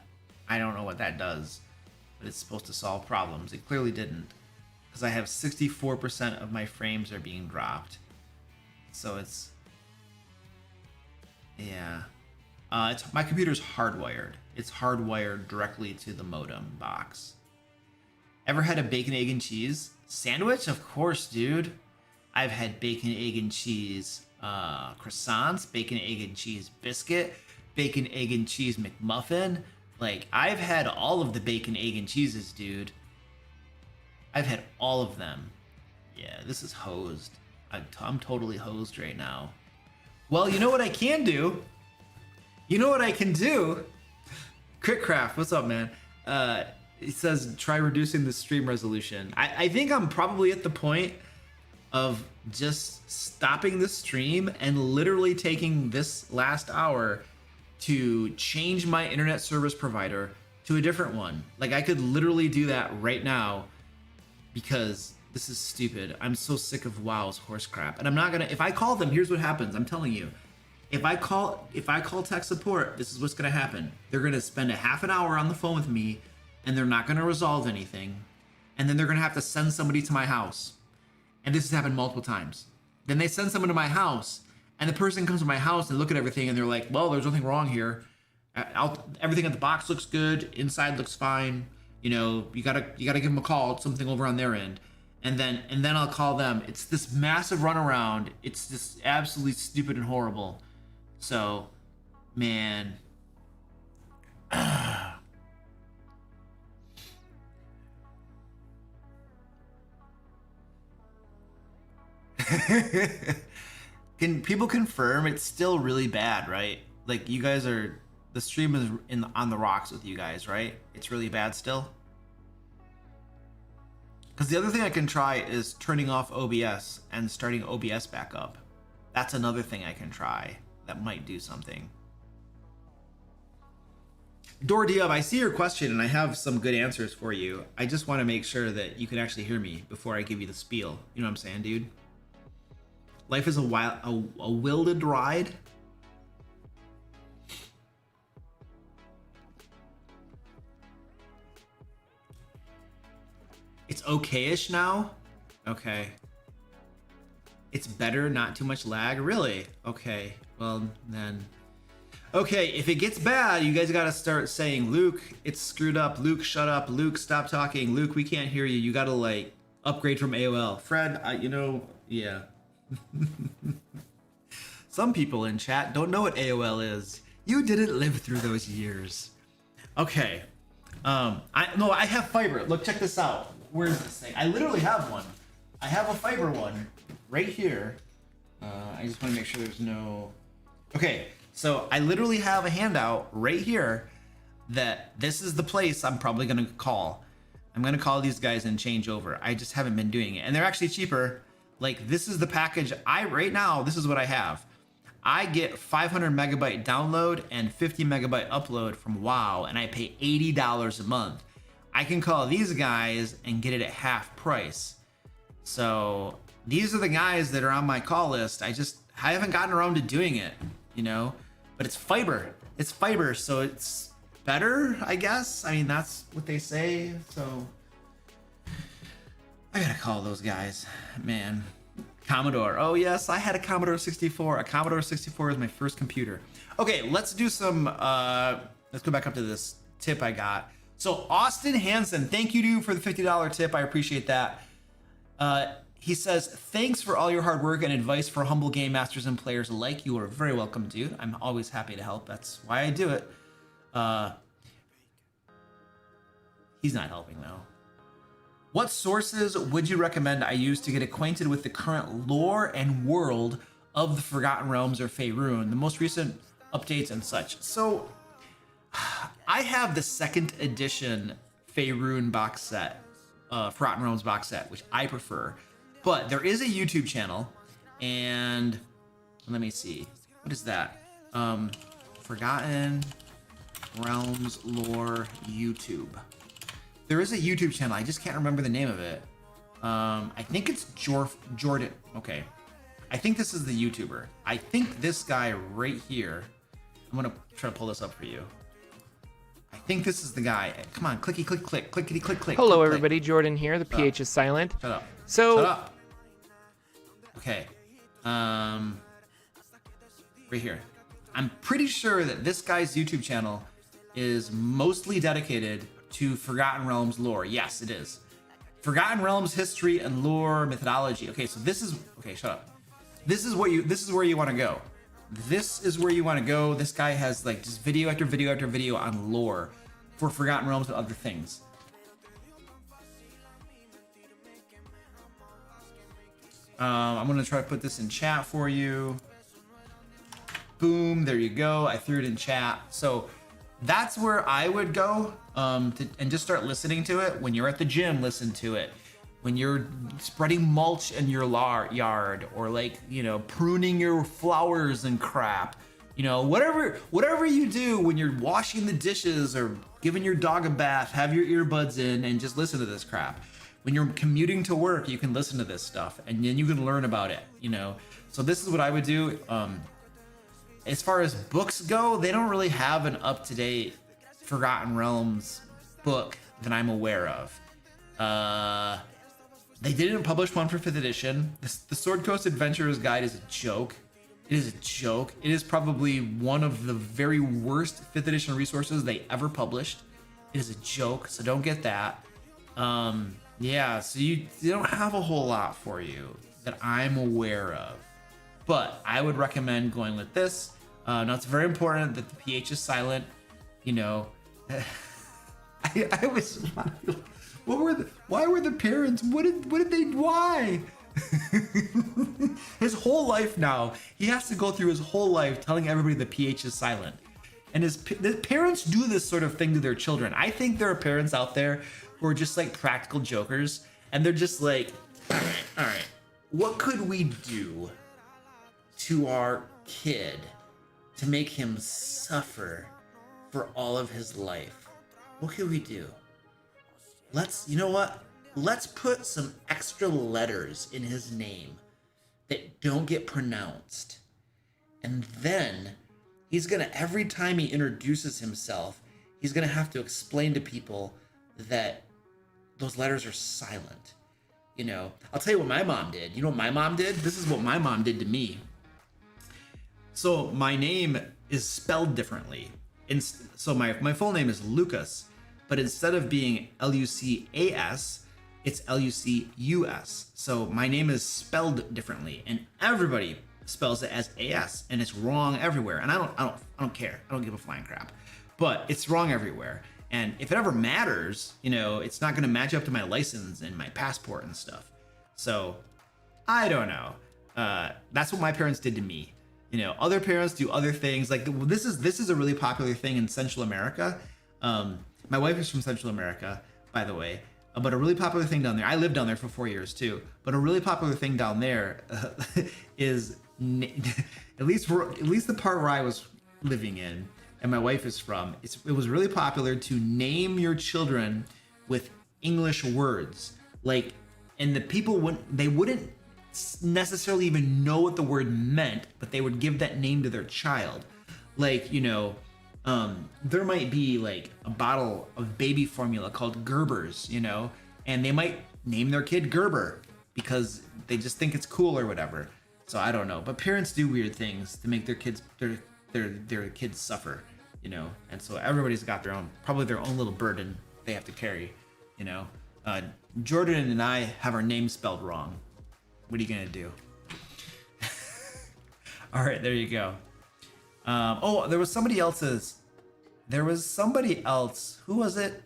I don't know what that does, but it's supposed to solve problems. It clearly didn't, because I have 64% of my frames are being dropped. So it's, yeah. My computer's hardwired. It's hardwired directly to the modem box. Ever had a bacon, egg, and cheese sandwich? Of course, dude. I've had bacon, egg, and cheese croissants, bacon, egg, and cheese biscuit, bacon, egg, and cheese McMuffin. Like, I've had all of the bacon, egg, and cheeses, dude. I've had all of them. Yeah, this is hosed. I'm totally hosed right now. Well, you know what I can do? You know what I can do? Critcraft, what's up, man? He says try reducing the stream resolution. I think I'm probably at the point of just stopping the stream and literally taking this last hour to change my internet service provider to a different one. Like I could literally do that right now because this is stupid. I'm so sick of WoW's horse crap. And I'm not gonna, if I call them, here's what happens. I'm telling you. If I call tech support, this is what's gonna happen. They're gonna spend a half an hour on the phone with me and they're not gonna resolve anything. And then they're gonna have to send somebody to my house. And this has happened multiple times. Then they send someone to my house and the person comes to my house and look at everything and they're like, well, there's nothing wrong here. Everything at the box looks good. Inside looks fine. You know, you gotta give them a call. It's something over on their end. And then I'll call them. It's this massive runaround. It's just absolutely stupid and horrible. So, man. Can people confirm it's still really bad, right? Like you guys are, the stream is on the rocks with you guys, right? It's really bad still. Because the other thing I can try is turning off OBS and starting OBS back up. That's another thing I can try that might do something. Dordiub, I see your question and I have some good answers for you. I just want to make sure that you can actually hear me before I give you the spiel. You know what I'm saying, dude? Life is a wilded ride. It's okay-ish now? Okay. It's better, not too much lag? Really? Okay, well then. Okay, if it gets bad, you guys gotta start saying, Luke, it's screwed up. Luke, shut up. Luke, stop talking. Luke, we can't hear you. You gotta like upgrade from AOL. Fred, you know, yeah. Some people in chat don't know what AOL is. You didn't live through those years. Okay. I have fiber. Look, check this out. Where's this thing? I literally have one. I have a fiber one right here. I just want to make sure there's no... Okay, so I literally have a handout right here that this is the place I'm probably going to call. I'm going to call these guys and change over. I just haven't been doing it. And they're actually cheaper. Like, this is the package. Right now, this is what I have. I get 500 megabyte download and 50 megabyte upload from WoW, and I pay $80 a month. I can call these guys and get it at half price. So these are the guys that are on my call list. I haven't gotten around to doing it, you know, but it's fiber. It's fiber, so it's better, I guess. I mean, that's what they say. So I gotta call those guys, man. Commodore. Oh yes, I had a Commodore 64. A Commodore 64 is my first computer. Okay, let's do some, let's go back up to this tip I got. So Austin Hansen, thank you dude for the $50 tip. I appreciate that. He says, thanks for all your hard work and advice for humble game masters and players alike. You are very welcome, dude. I'm always happy to help. That's why I do it. He's not helping though. What sources would you recommend I use to get acquainted with the current lore and world of the Forgotten Realms or Faerun, the most recent updates and such? So I have the 2nd edition Faerun box set, Forgotten Realms box set, which I prefer. But there is a YouTube channel, and let me see. What is that? Forgotten Realms Lore YouTube. There is a YouTube channel. I just can't remember the name of it. I think it's Jordan. Okay. I think this is the YouTuber. I think this guy right here. I'm going to try to pull this up for you. I think this is the guy. Come on, clicky, click, click, clickety, click, click. Hello, click, everybody. click. Jordan here. The PH is silent. Shut up. So, Shut up. Okay. Right here. I'm pretty sure that this guy's YouTube channel is mostly dedicated to Forgotten Realms lore. Yes, it is. Forgotten Realms history and lore methodology. Okay, so this is... Okay, shut up. This is where you want to go. This is where you want to go. This guy has like just video after video after video on lore for Forgotten Realms and other things. I'm gonna try to put this in chat for you. Boom, there you go. I threw it in chat. So that's where I would go, and just start listening to it. When you're at the gym, listen to it. When you're spreading mulch in your yard, or like, you know, pruning your flowers and crap, you know, whatever you do when you're washing the dishes or giving your dog a bath, have your earbuds in and just listen to this crap. When you're commuting to work, you can listen to this stuff and then you can learn about it, you know. So this is what I would do. As far as books go, they don't really have an up-to-date Forgotten Realms book that I'm aware of. They didn't publish one for 5th edition. The Sword Coast Adventurer's Guide is a joke. It is a joke. It is probably one of the very worst 5th edition resources they ever published. It is a joke, so don't get that. Yeah, so you don't have a whole lot for you that I'm aware of. But I would recommend going with this. Now, it's very important that the PH is silent. You know, I was... Why were the parents? Why? His whole life now, he has to go through his whole life telling everybody the PH is silent. And the parents do this sort of thing to their children. I think there are parents out there who are just like practical jokers, and they're just like, all right, what could we do to our kid to make him suffer for all of his life? What could we do? You know what? Let's put some extra letters in his name that don't get pronounced. And then he's gonna, every time he introduces himself, he's gonna have to explain to people that those letters are silent. You know, I'll tell you what my mom did. You know what my mom did? This is what my mom did to me. So my name is spelled differently. So my full name is Lucas, but instead of being Lucas, it's Lucus. So my name is spelled differently, and everybody spells it as AS, and it's wrong everywhere. And I don't care. I don't give a flying crap. But it's wrong everywhere. And if it ever matters, you know, it's not going to match up to my license and my passport and stuff. So I don't know. That's what my parents did to me. You know, other parents do other things. Like this is a really popular thing in Central America. My wife is from Central America, by the way. But a really popular thing down there, I lived down there for 4 years too, but a really popular thing down there is, at least the part where I was living in and my wife is from, it was really popular to name your children with English words. Like, and the people wouldn't necessarily even know what the word meant, but they would give that name to their child. Like, you know, there might be like a bottle of baby formula called Gerber's, you know, and they might name their kid Gerber because they just think it's cool or whatever. So I don't know, but parents do weird things to make their kids suffer, you know. And so everybody's got probably their own little burden they have to carry, you know. Jordan and I have our names spelled wrong. What are you gonna do? All right, there you go. There was somebody else. Who was it?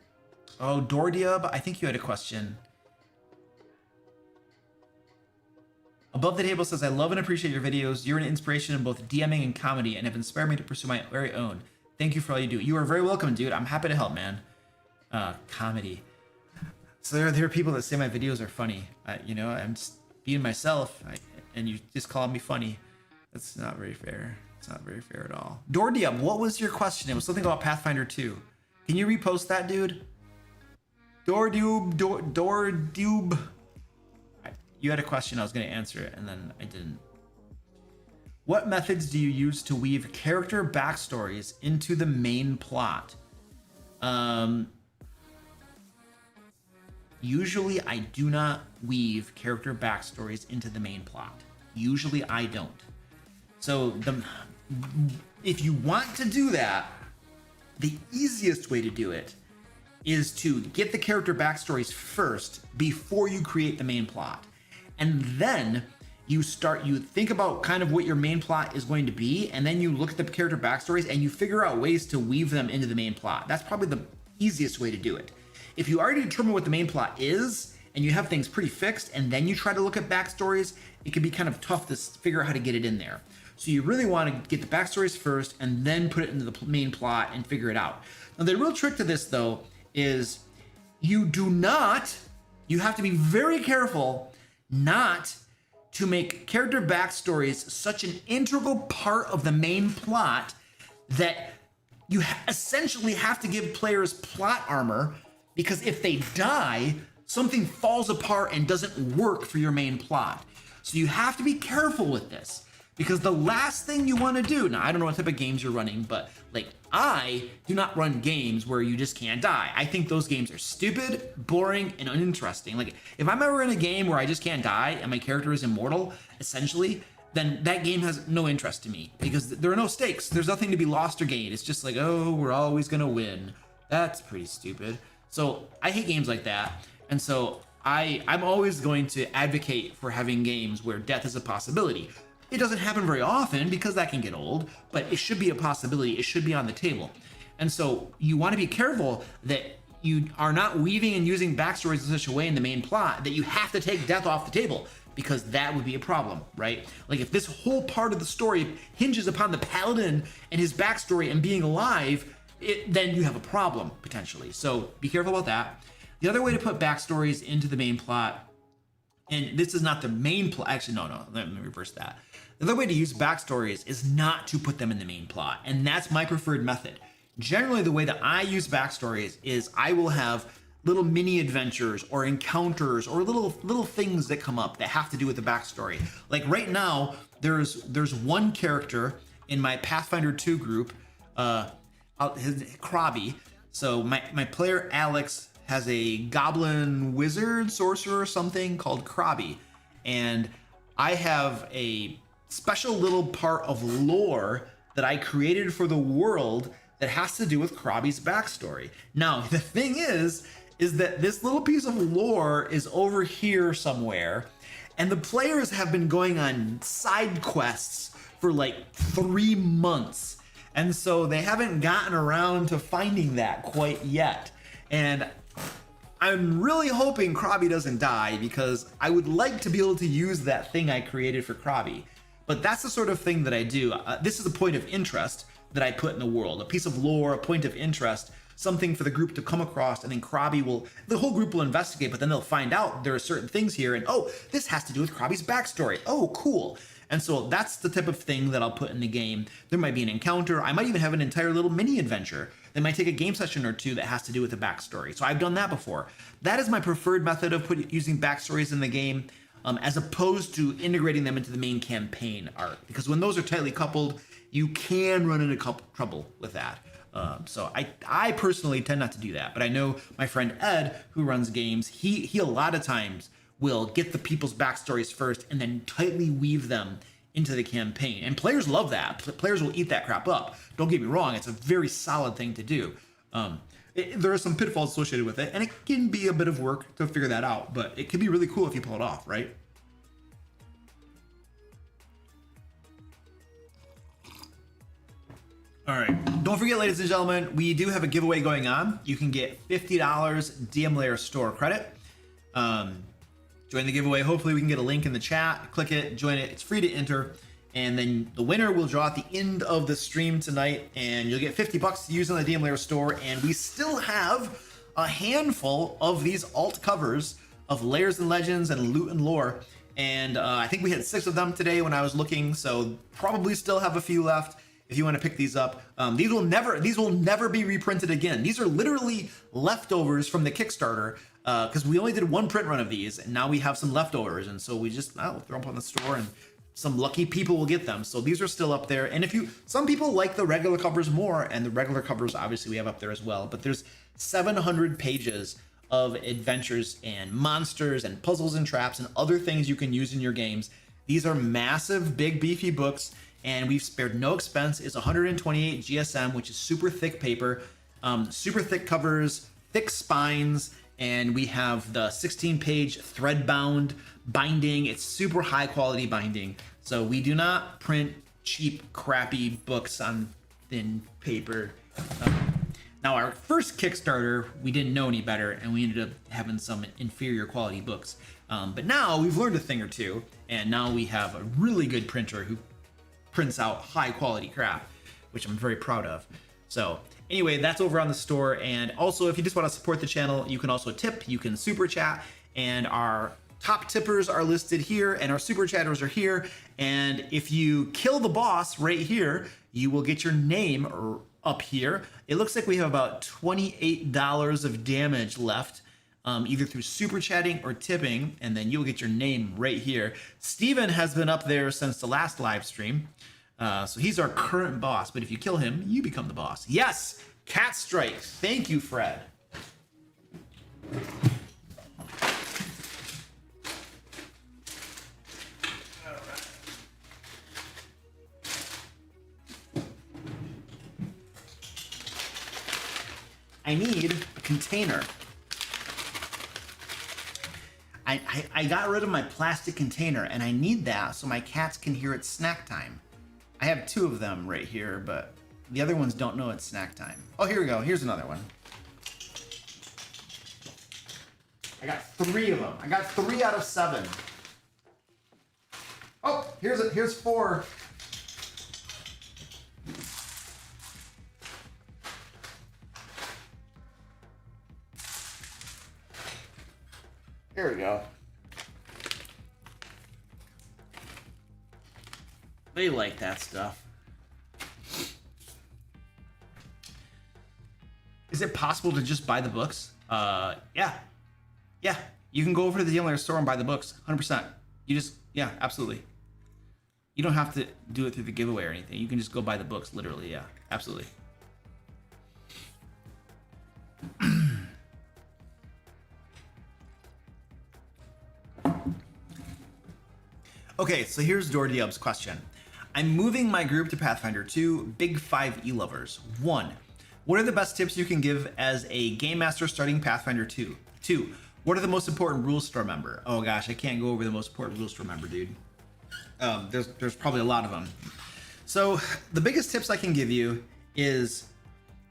Oh, Dordiub. I think you had a question. Above the Table says, I love and appreciate your videos. You're an inspiration in both DMing and comedy and have inspired me to pursue my very own. Thank you for all you do. You are very welcome, dude. I'm happy to help, man. Comedy. So there are people that say my videos are funny. You know, I'm just being myself, and you just call me funny. That's not very fair. It's not very fair at all. Dordium, what was your question? It was something about Pathfinder 2. Can you repost that, dude? Dordube. You had a question, I was going to answer it, and then I didn't. What methods do you use to weave character backstories into the main plot? Usually I do not weave character backstories into the main plot. Usually I don't. So if you want to do that, the easiest way to do it is to get the character backstories first before you create the main plot. And then you think about kind of what your main plot is going to be, and then you look at the character backstories and you figure out ways to weave them into the main plot. That's probably the easiest way to do it. If you already determine what the main plot is, and you have things pretty fixed, and then you try to look at backstories, it can be kind of tough to figure out how to get it in there. So you really want to get the backstories first and then put it into the main plot and figure it out. Now, the real trick to this, though, is you have to be very careful not to make character backstories such an integral part of the main plot that you essentially have to give players plot armor, because if they die, something falls apart and doesn't work for your main plot. So you have to be careful with this, because the last thing you want to do, now I don't know what type of games you're running, but like, I do not run games where you just can't die. I think those games are stupid, boring, and uninteresting. Like, if I'm ever in a game where I just can't die and my character is immortal, essentially, then that game has no interest to me, because there are no stakes. There's nothing to be lost or gained. It's just like, oh, we're always gonna win. That's pretty stupid. So I hate games like that. And so I'm always going to advocate for having games where death is a possibility. It doesn't happen very often because that can get old, but it should be a possibility. It should be on the table. And so you want to be careful that you are not weaving and using backstories in such a way in the main plot that you have to take death off the table, because that would be a problem, right? Like, if this whole part of the story hinges upon the paladin and his backstory and being alive, then you have a problem potentially. So be careful about that. The other way to put backstories into the main plot, and this is not the main plot, actually, no, let me reverse that. The other way to use backstories is not to put them in the main plot, and that's my preferred method. Generally, the way that I use backstories is I will have little mini adventures or encounters or little things that come up that have to do with the backstory. Like right now, there's one character in my Pathfinder 2 group, Krabby. So my player Alex has a goblin wizard sorcerer or something called Krabby, and I have a special little part of lore that I created for the world that has to do with Krabby's backstory. Now, the thing is that this little piece of lore is over here somewhere, and the players have been going on side quests for like 3 months, and so they haven't gotten around to finding that quite yet. And I'm really hoping Krabby doesn't die, because I would like to be able to use that thing I created for Krabby. But that's the sort of thing that I do. This is a point of interest that I put in the world, a piece of lore, a point of interest, something for the group to come across, and then the whole group will investigate, but then they'll find out there are certain things here, and oh, this has to do with Krabby's backstory. Oh, cool. And so that's the type of thing that I'll put in the game. There might be an encounter. I might even have an entire little mini adventure that might take a game session or two that has to do with the backstory. So I've done that before. That is my preferred method of using backstories in the game, as opposed to integrating them into the main campaign arc. Because when those are tightly coupled, you can run into trouble with that. So I personally tend not to do that. But I know my friend Ed, who runs games, he a lot of times will get the people's backstories first and then tightly weave them into the campaign. And players love that. Players will eat that crap up. Don't get me wrong, it's a very solid thing to do. There are some pitfalls associated with it, and it can be a bit of work to figure that out, but it can be really cool if you pull it off, right? All right, don't forget, ladies and gentlemen, we do have a giveaway going on. You can get $50 DM Lair store credit. Join the giveaway. Hopefully we can get a link in the chat. Click it, join it. It's free to enter. And then the winner will draw at the end of the stream tonight, and you'll get $50 to use on the DM Lair store. And we still have a handful of these alt covers of Lairs and Legends and Loot and Lore. And I think we had 6 of them today when I was looking, so probably still have a few left if you want to pick these up. These will never be reprinted again. These are literally leftovers from the Kickstarter, because we only did 1 print run of these, and now we have some leftovers, and so we just throw them on the store, and some lucky people will get them. So these are still up there. And some people like the regular covers more, and the regular covers obviously we have up there as well, but there's 700 pages of adventures and monsters and puzzles and traps and other things you can use in your games. These are massive, big, beefy books, and we've spared no expense. It's 128 GSM, which is super thick paper, super thick covers, thick spines, and we have the 16-page thread-bound binding. It's super high-quality binding. So we do not print cheap, crappy books on thin paper. Now, our first Kickstarter, we didn't know any better, and we ended up having some inferior quality books. But now we've learned a thing or two, and now we have a really good printer who prints out high quality crap, which I'm very proud of. So anyway, that's over on the store. And also, if you just want to support the channel, you can also tip, you can super chat, and our top tippers are listed here and our super chatters are here. And if you kill the boss right here, you will get your name up here. It looks like we have about $28 of damage left, either through super chatting or tipping, and then you'll get your name right here. Steven has been up there since the last live stream. So he's our current boss, but if you kill him, you become the boss. Yes, Cat Strike. Thank you, Fred. I need a container. I got rid of my plastic container, and I need that so my cats can hear it's snack time. I have 2 of them right here, but the other ones don't know it's snack time. Oh, here we go. Here's another one. I got 3 of them. I got 3 out of 7. Oh, here's 4. Here we go. They like that stuff. Is it possible to just buy the books? Yeah. Yeah. You can go over to the Lair store and buy the books. 100%. You just, yeah, absolutely. You don't have to do it through the giveaway or anything. You can just go buy the books, literally. Yeah, absolutely. Okay, so here's Dordiub's question. I'm moving my group to Pathfinder 2, Big 5 E-Lovers. 1. What are the best tips you can give as a Game Master starting Pathfinder 2? 2. What are the most important rules to remember? Oh gosh, I can't go over the most important rules to remember, dude. There's probably a lot of them. So the biggest tips I can give you is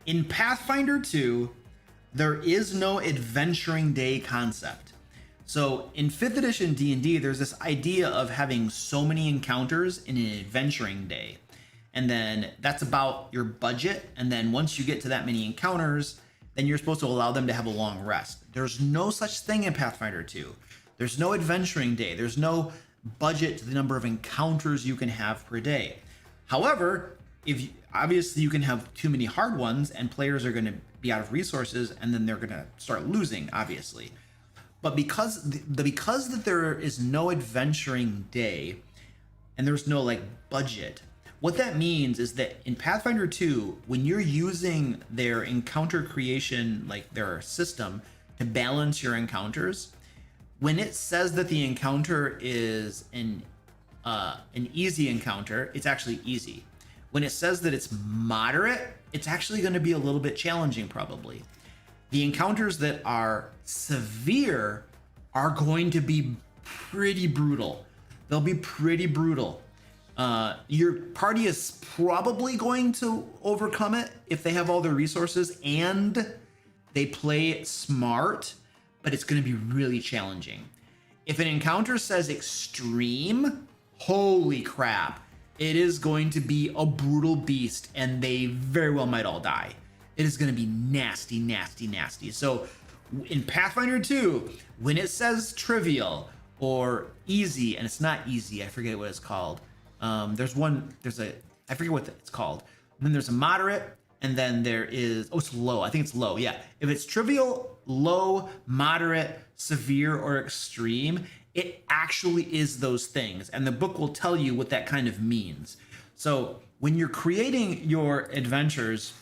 in Pathfinder 2, there is no adventuring day concept. So in 5th edition D&D, there's this idea of having so many encounters in an adventuring day. And then that's about your budget. And then once you get to that many encounters, then you're supposed to allow them to have a long rest. There's no such thing in Pathfinder 2. There's no adventuring day. There's no budget to the number of encounters you can have per day. However, obviously you can have too many hard ones and players are going to be out of resources and then they're going to start losing, obviously. But because that there is no adventuring day and there's no like budget, what that means is that in Pathfinder 2, when you're using their encounter creation, like their system to balance your encounters, when it says that the encounter is an easy encounter, it's actually easy. When it says that it's moderate, it's actually going to be a little bit challenging probably. The encounters that are severe are going to be pretty brutal. They'll be pretty brutal. Your party is probably going to overcome it if they have all their resources and they play smart, but it's going to be really challenging. If an encounter says extreme, holy crap, it is going to be a brutal beast and they very well might all die. It is going to be nasty, nasty, nasty. So in Pathfinder 2, when it says trivial or easy, and it's not easy, I forget what it's called. I forget what it's called. And then there's a moderate, and then there is, it's low. I think it's low, yeah. If it's trivial, low, moderate, severe, or extreme, it actually is those things. And the book will tell you what that kind of means. So when you're creating your adventures,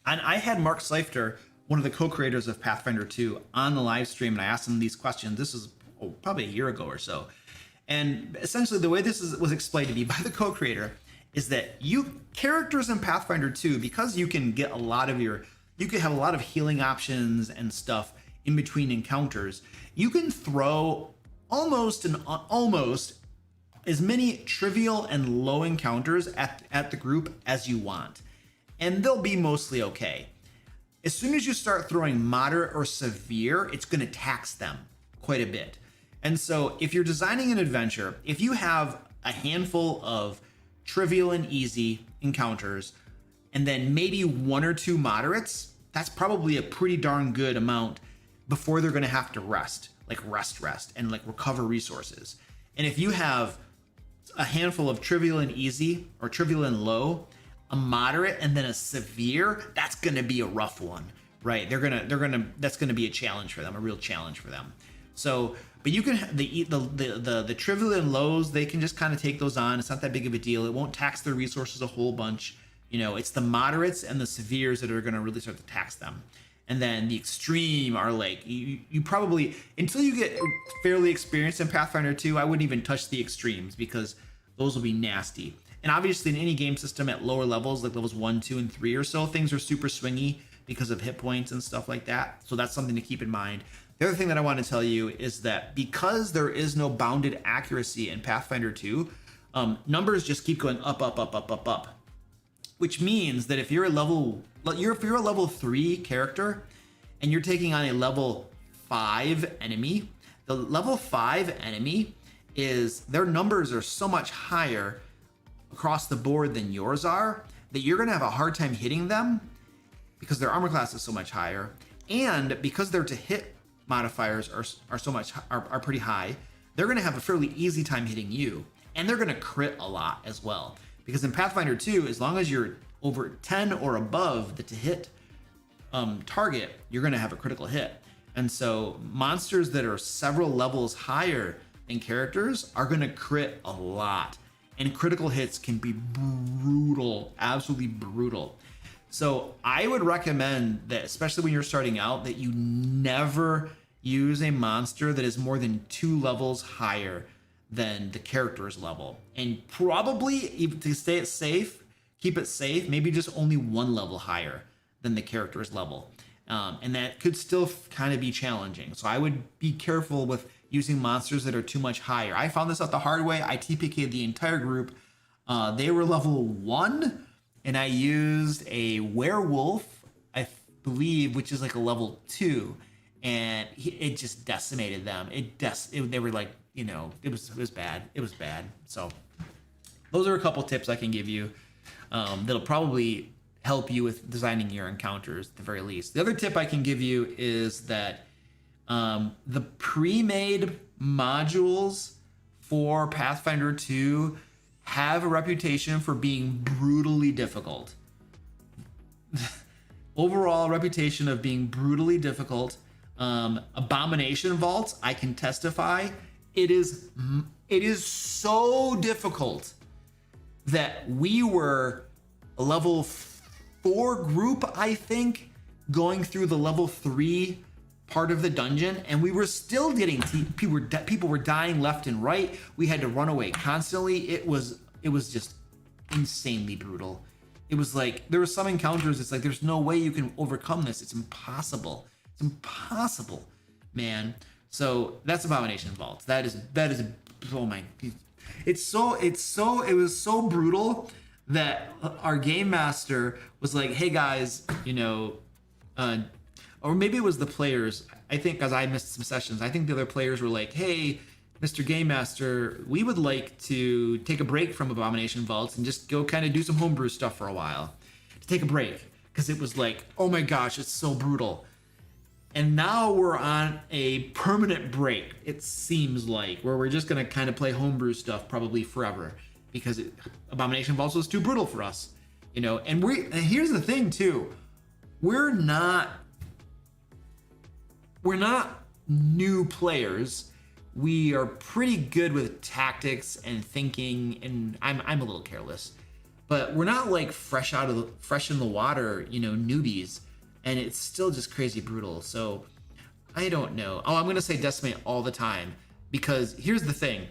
and I had Mark Seifter, one of the co-creators of Pathfinder 2, on the live stream, and I asked him these questions. This was probably a year ago or so. And essentially the way this was explained to me by the co-creator is that characters in Pathfinder 2, because you can get you can have a lot of healing options and stuff in between encounters, you can throw almost as many trivial and low encounters at the group as you want. And they'll be mostly okay. As soon as you start throwing moderate or severe, it's going to tax them quite a bit. And so if you're designing an adventure, if you have a handful of trivial and easy encounters, and then maybe 1 or 2 moderates, that's probably a pretty darn good amount before they're going to have to rest, and like recover resources. And if you have a handful of trivial and easy or trivial and low, a moderate, and then a severe, that's going to be a rough one, right? That's going to be a challenge for them, a real challenge for them. So, but you can, the trivial and lows, they can just kind of take those on. It's not that big of a deal. It won't tax their resources a whole bunch. You know, it's the moderates and the severes that are going to really start to tax them. And then the extreme are like, you probably, until you get fairly experienced in Pathfinder 2, I wouldn't even touch the extremes, because those will be nasty. And obviously in any game system at lower levels, like levels 1, 2, and 3 or so, things are super swingy because of hit points and stuff like that. So that's something to keep in mind. The other thing that I want to tell you is that because there is no bounded accuracy in Pathfinder 2, numbers just keep going up, up, up, up, up, up. Which means that if you're a level 3 character and you're taking on a level 5 enemy, the level 5 enemy is, their numbers are so much higher across the board than yours are that you're going to have a hard time hitting them because their armor class is so much higher, and because their to hit modifiers are pretty high, they're going to have a fairly easy time hitting you, and they're going to crit a lot as well. Because in Pathfinder 2, as long as you're over 10 or above the to hit target, you're going to have a critical hit. And so monsters that are several levels higher than characters are going to crit a lot. And critical hits can be brutal, absolutely brutal. So I would recommend that, especially when you're starting out, that you never use a monster that is more than 2 levels higher than the character's level. And probably, to stay safe, keep it safe, maybe just only 1 level higher than the character's level. And that could still kind of be challenging. So I would be careful with using monsters that are too much higher. I found this out the hard way. I TPK'd the entire group. They were level 1, and I used a werewolf, I believe, which is like a level 2. And it just decimated them. They were like, you know, it was bad. It was bad. So those are a couple tips I can give you that'll probably help you with designing your encounters at the very least. The other tip I can give you is that the pre-made modules for Pathfinder 2 have a reputation for being brutally difficult. Overall reputation of being brutally difficult. Abomination vaults, I can testify, it is so difficult that we were a level 4 group, I think, going through the level 3 part of the dungeon, and we were still getting people were dying left and right. We had to run away constantly. It was just insanely brutal. It was like, there were some encounters, it's like, there's no way you can overcome this. It's impossible. It's impossible, man. So that's Abomination Vaults. That is oh my, it was so brutal that our game master was like, hey guys, you know, or maybe it was the players. I think, because I missed some sessions, I think the other players were like, hey, Mr. Game Master, we would like to take a break from Abomination Vaults and just go kind of do some homebrew stuff for a while. To take a break, because it was like, oh my gosh, it's so brutal. And now we're on a permanent break, it seems like, where we're just going to kind of play homebrew stuff probably forever, because Abomination Vaults was too brutal for us, you know. And here's the thing too, we're not new players. We are pretty good with tactics and thinking, and I'm a little careless, but we're not like fresh in the water, you know, newbies. And it's still just crazy brutal. So I don't know. Oh, I'm going to say decimate all the time, because here's the thing.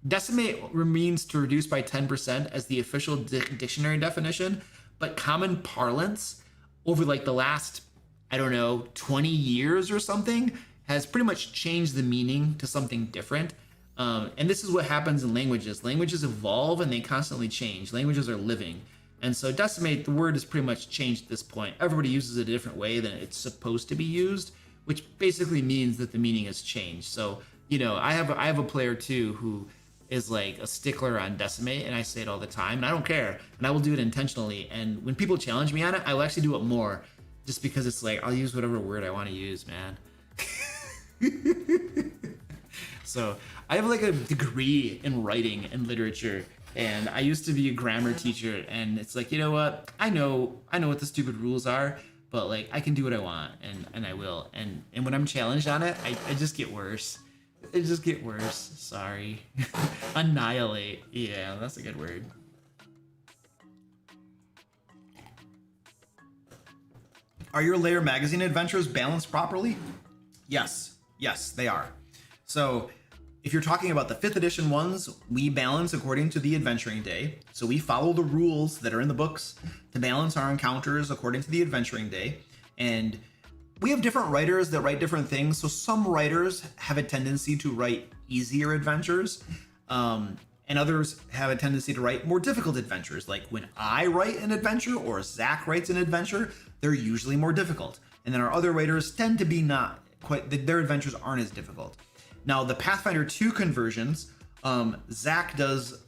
Decimate means to reduce by 10% as the official dictionary definition, but common parlance over like the last, I don't know, 20 years or something has pretty much changed the meaning to something different. And this is what happens in languages. Languages evolve and they constantly change. Languages are living. And so decimate, the word has pretty much changed at this point. Everybody uses it a different way than it's supposed to be used, which basically means that the meaning has changed. So, you know, I have a player too who is like a stickler on decimate, and I say it all the time, and I don't care, and I will do it intentionally. And when people challenge me on it, I will actually do it more, just because it's like I'll use whatever word I want to use, man. So I have like a degree in writing and literature, and I used to be a grammar teacher, and it's like, you know what, I know what the stupid rules are, but like I can do what I want, and I will, and when I'm challenged on it, I just get worse. It just get worse. Sorry. Annihilate. Yeah, that's a good word. Are your Lair magazine adventures balanced properly? Yes, they are. So if you're talking about the 5th edition ones, we balance according to the adventuring day. So we follow the rules that are in the books to balance our encounters according to the adventuring day. And we have different writers that write different things. So some writers have a tendency to write easier adventures, and others have a tendency to write more difficult adventures. Like when I write an adventure or Zach writes an adventure, they're usually more difficult. And then our other writers tend to be not quite, their adventures aren't as difficult. Now the Pathfinder 2 conversions, Zach does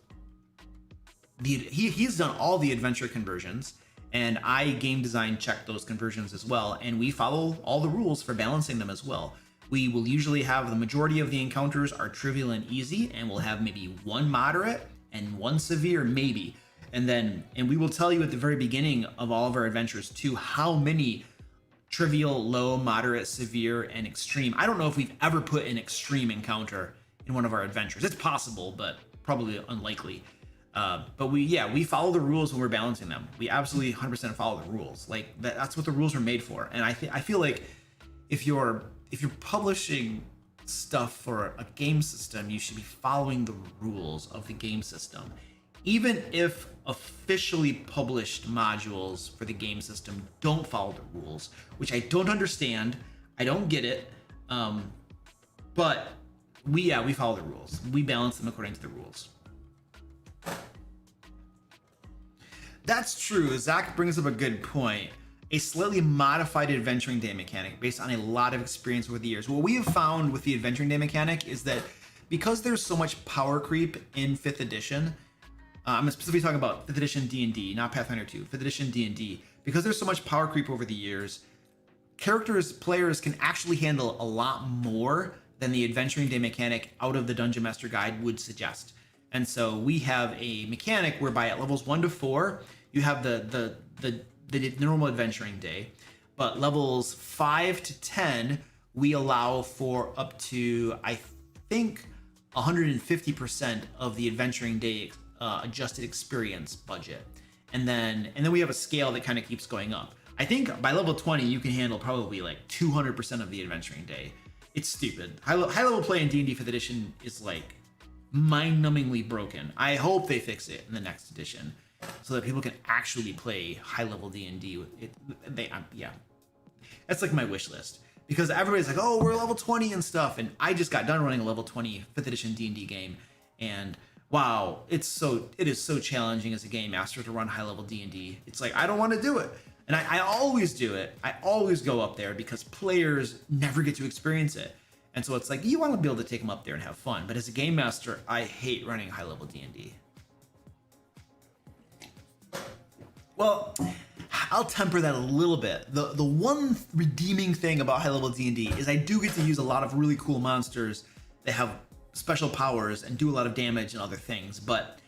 he's done all the adventure conversions, and I game design check those conversions as well, and we follow all the rules for balancing them as well. We will usually have the majority of the encounters are trivial and easy, and we'll have maybe one moderate and one severe, maybe. And we will tell you at the very beginning of all of our adventures too how many trivial, low, moderate, severe, and extreme. I don't know if we've ever put an extreme encounter in one of our adventures. It's possible, but probably unlikely. But we follow the rules when we're balancing them. We absolutely 100% follow the rules. Like that's what the rules are made for. And I feel like if you're publishing stuff for a game system, you should be following the rules of the game system. Even if officially published modules for the game system don't follow the rules, which I don't understand. I don't get it. But we follow the rules. We balance them according to the rules. That's true. Zach brings up a good point. A slightly modified adventuring day mechanic based on a lot of experience over the years. What we have found with the adventuring day mechanic is that because there's so much power creep in 5th edition, I'm specifically talking about 5th edition D&D, not Pathfinder 2, 5th edition D&D, because there's so much power creep over the years, players can actually handle a lot more than the adventuring day mechanic out of the Dungeon Master Guide would suggest. And so we have a mechanic whereby at levels 1 to 4, you have the normal adventuring day, but levels 5 to 10, we allow for up to, I think, 150% of the adventuring day adjusted experience budget. And then we have a scale that kind of keeps going up. I think by level 20, you can handle probably like 200% of the adventuring day. It's stupid. High level play in D&D 5th edition is like mind-numbingly broken. I hope they fix it in the next edition so that people can actually play high-level D&D with it. That's like my wish list, because everybody's like, oh, we're level 20 and stuff, and I just got done running a level 20 5th edition D&D game, and wow, it is so challenging as a game master to run high-level D&D. It's like, I don't want to do it, and I always do it. I always go up there because players never get to experience it. And so it's like, you want to be able to take them up there and have fun. But as a game master, I hate running high-level D&D. Well, I'll temper that a little bit. The one redeeming thing about high-level D&D is I do get to use a lot of really cool monsters that have special powers and do a lot of damage and other things. But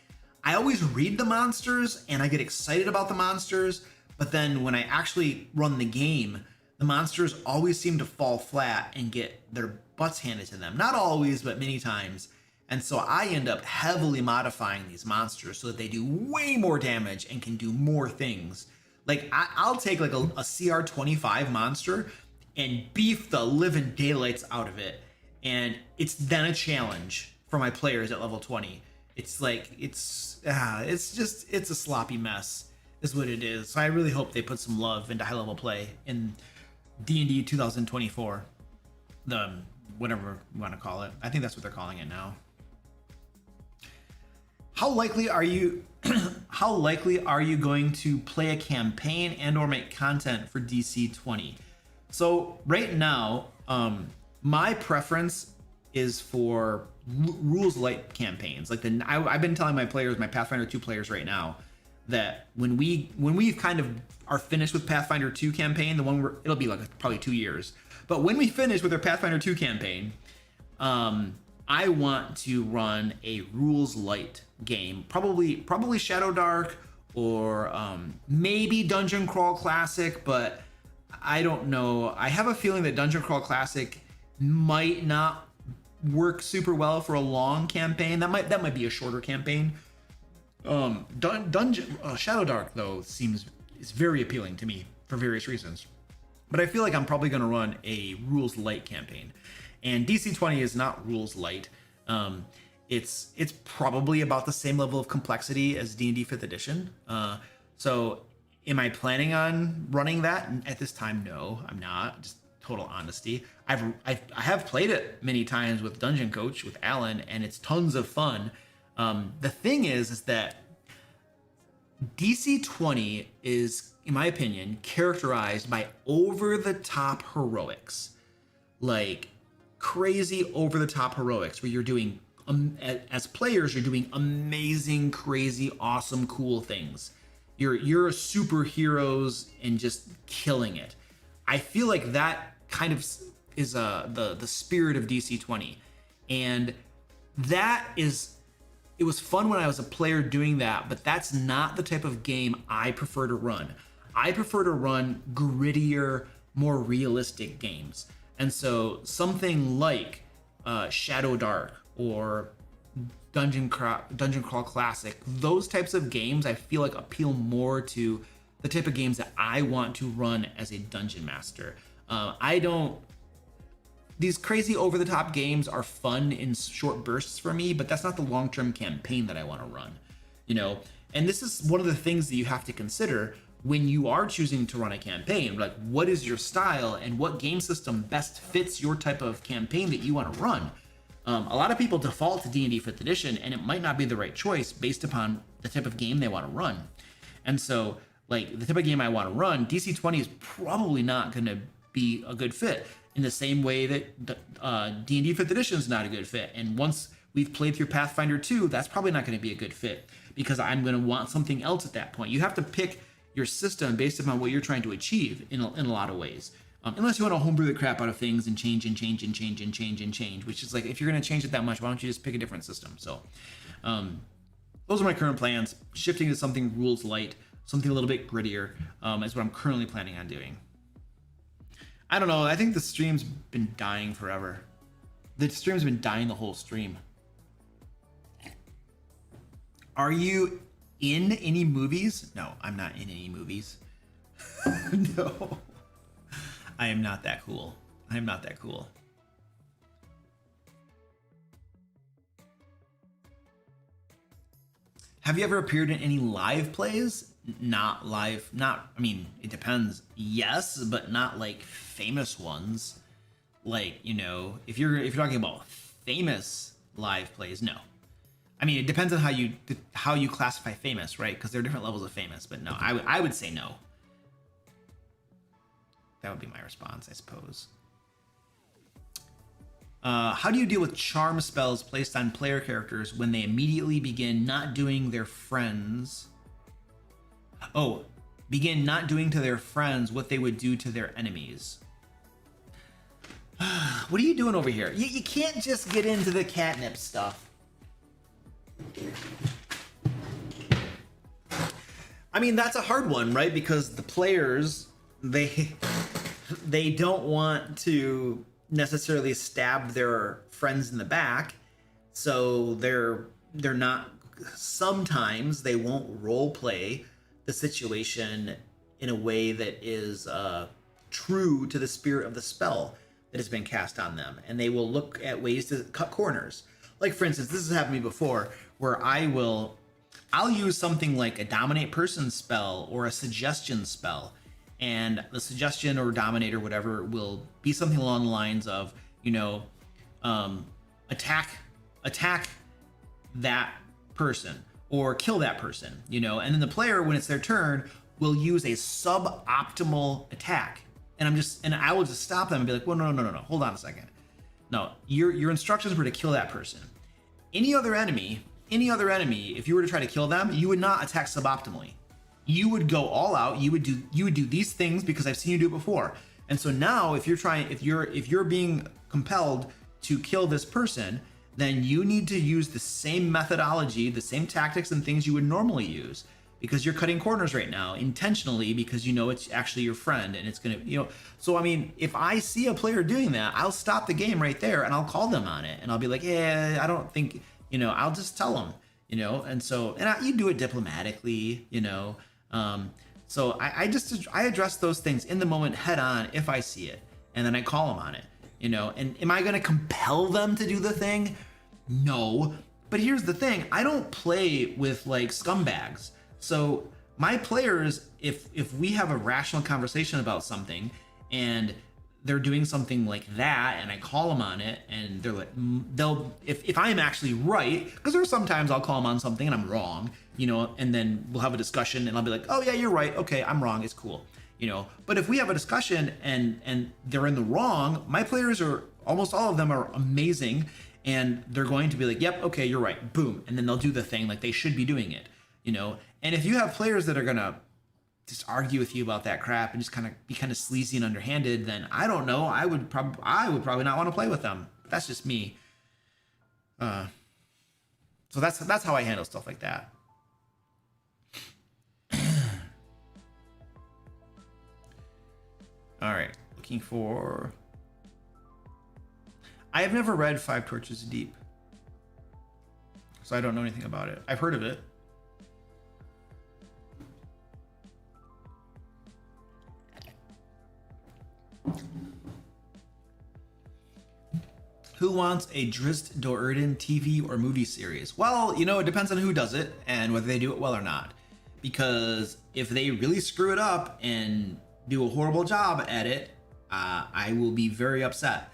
I always read the monsters and I get excited about the monsters. But then when I actually run the game, the monsters always seem to fall flat and get their butts handed to them. Not always, but many times. And so I end up heavily modifying these monsters so that they do way more damage and can do more things. Like I'll take like a CR25 monster and beef the living daylights out of it. And it's then a challenge for my players at level 20. It's like, it's a sloppy mess is what it is. So I really hope they put some love into high level play in D&D 2024, whatever you want to call it. I think that's what they're calling it now. How likely are you going to play a campaign and or make content for DC 20? So right now, my preference is for rules light campaigns. Like I've been telling my players, my Pathfinder 2 players right now, that when we kind of are finished with Pathfinder 2 campaign, the one where it'll be like probably 2 years, but when we finish with our Pathfinder 2 campaign, I want to run a rules light game, probably Shadow Dark, or maybe Dungeon Crawl Classic, but I don't know. I have a feeling that Dungeon Crawl Classic might not work super well for a long campaign. That might be a shorter campaign. Shadow Dark though is very appealing to me for various reasons. But I feel like I'm probably going to run a rules light campaign, and DC20 is not rules light. It's probably about the same level of complexity as D&D 5th edition. So am I planning on running that at this time? No, I'm not. Just total honesty. I have played it many times with Dungeon Coach with Alan, and it's tons of fun. The thing is that DC20 is, in my opinion, characterized by over-the-top heroics. Like crazy over-the-top heroics where you're doing, as players, you're doing amazing, crazy, awesome, cool things. You're superheroes and just killing it. I feel like that kind of is the spirit of DC20, and it was fun when I was a player doing that, but that's not the type of game I prefer to run. I prefer to run grittier, more realistic games. And so something like Shadow Dark or Dungeon Crawl Classic, those types of games I feel like appeal more to the type of games that I want to run as a dungeon master. These crazy over-the-top games are fun in short bursts for me, but that's not the long-term campaign that I want to run, you know? And this is one of the things that you have to consider when you are choosing to run a campaign. Like, what is your style and what game system best fits your type of campaign that you want to run? A lot of people default to D&D 5th edition, and it might not be the right choice based upon the type of game they want to run. And so, like, the type of game I want to run, DC20 is probably not going to be a good fit, in the same way that D&D 5th edition is not a good fit. And once we've played through Pathfinder 2, that's probably not going to be a good fit, because I'm going to want something else at that point. You have to pick your system based upon what you're trying to achieve in a lot of ways. Unless you want to homebrew the crap out of things and change, which is like, if you're going to change it that much, why don't you just pick a different system? So those are my current plans. Shifting to something rules light, something a little bit grittier, is what I'm currently planning on doing. I don't know. I think the stream's been dying forever. The stream's been dying the whole stream. Are you in any movies? No, I'm not in any movies. No. I am not that cool. I am not that cool. Have you ever appeared in any live plays? Not live, I mean, it depends. Yes, but not like famous ones. Like, you know, if you're talking about famous live plays, no. I mean, it depends on how you classify famous, right? Because there are different levels of famous, but no, I would say no. That would be my response, I suppose. How do you deal with charm spells placed on player characters when they immediately begin not doing their friends? Begin not doing to their friends what they would do to their enemies. What are you doing over here? You can't just get into the catnip stuff. I mean, that's a hard one, right? Because the players, they don't want to necessarily stab their friends in the back, so they're not. Sometimes they won't role play the situation in a way that is true to the spirit of the spell that has been cast on them, and they will look at ways to cut corners. Like, for instance, this has happened to me before, where I'll use something like a dominate person spell or a suggestion spell, and the suggestion or dominate or whatever will be something along the lines of, you know, attack that person or kill that person, you know, and then the player, when it's their turn, will use a suboptimal attack, and I will just stop them and be like, well, no, hold on a second. No, your instructions were to kill that person. any other enemy, if you were to try to kill them, you would not attack suboptimally. You would go all out. You would do these things because I've seen you do it before. And so now if you're being compelled to kill this person, then you need to use the same methodology, the same tactics and things you would normally use, because you're cutting corners right now intentionally because you know it's actually your friend and it's gonna, so I mean, if I see a player doing that, I'll stop the game right there and I'll call them on it and I'll be like, yeah, I don't think, I'll just tell them, and so, you do it diplomatically, so I address those things in the moment head on if I see it, and then I call them on it, and am I going to compel them to do the thing? No, but here's the thing. I don't play with like scumbags. So my players, if we have a rational conversation about something and they're doing something like that and I call them on it and they're like, if I'm actually right, because there's sometimes I'll call them on something and I'm wrong, and then we'll have a discussion and I'll be like, oh yeah, you're right. Okay, I'm wrong. It's cool. But if we have a discussion and they're in the wrong, my players are, almost all of them are amazing. And they're going to be like, yep, okay, you're right. Boom. And then they'll do the thing like they should be doing it, And if you have players that are going to just argue with you about that crap and just be kind of sleazy and underhanded, then I don't know. I would probably not want to play with them. But that's just me. So that's how I handle stuff like that. All right, looking for. I have never read Five Torches Deep, so I don't know anything about it. I've heard of it. Who wants a Drizzt Do'Urden TV or movie series? Well, it depends on who does it and whether they do it well or not. Because if they really screw it up and do a horrible job at it, I will be very upset.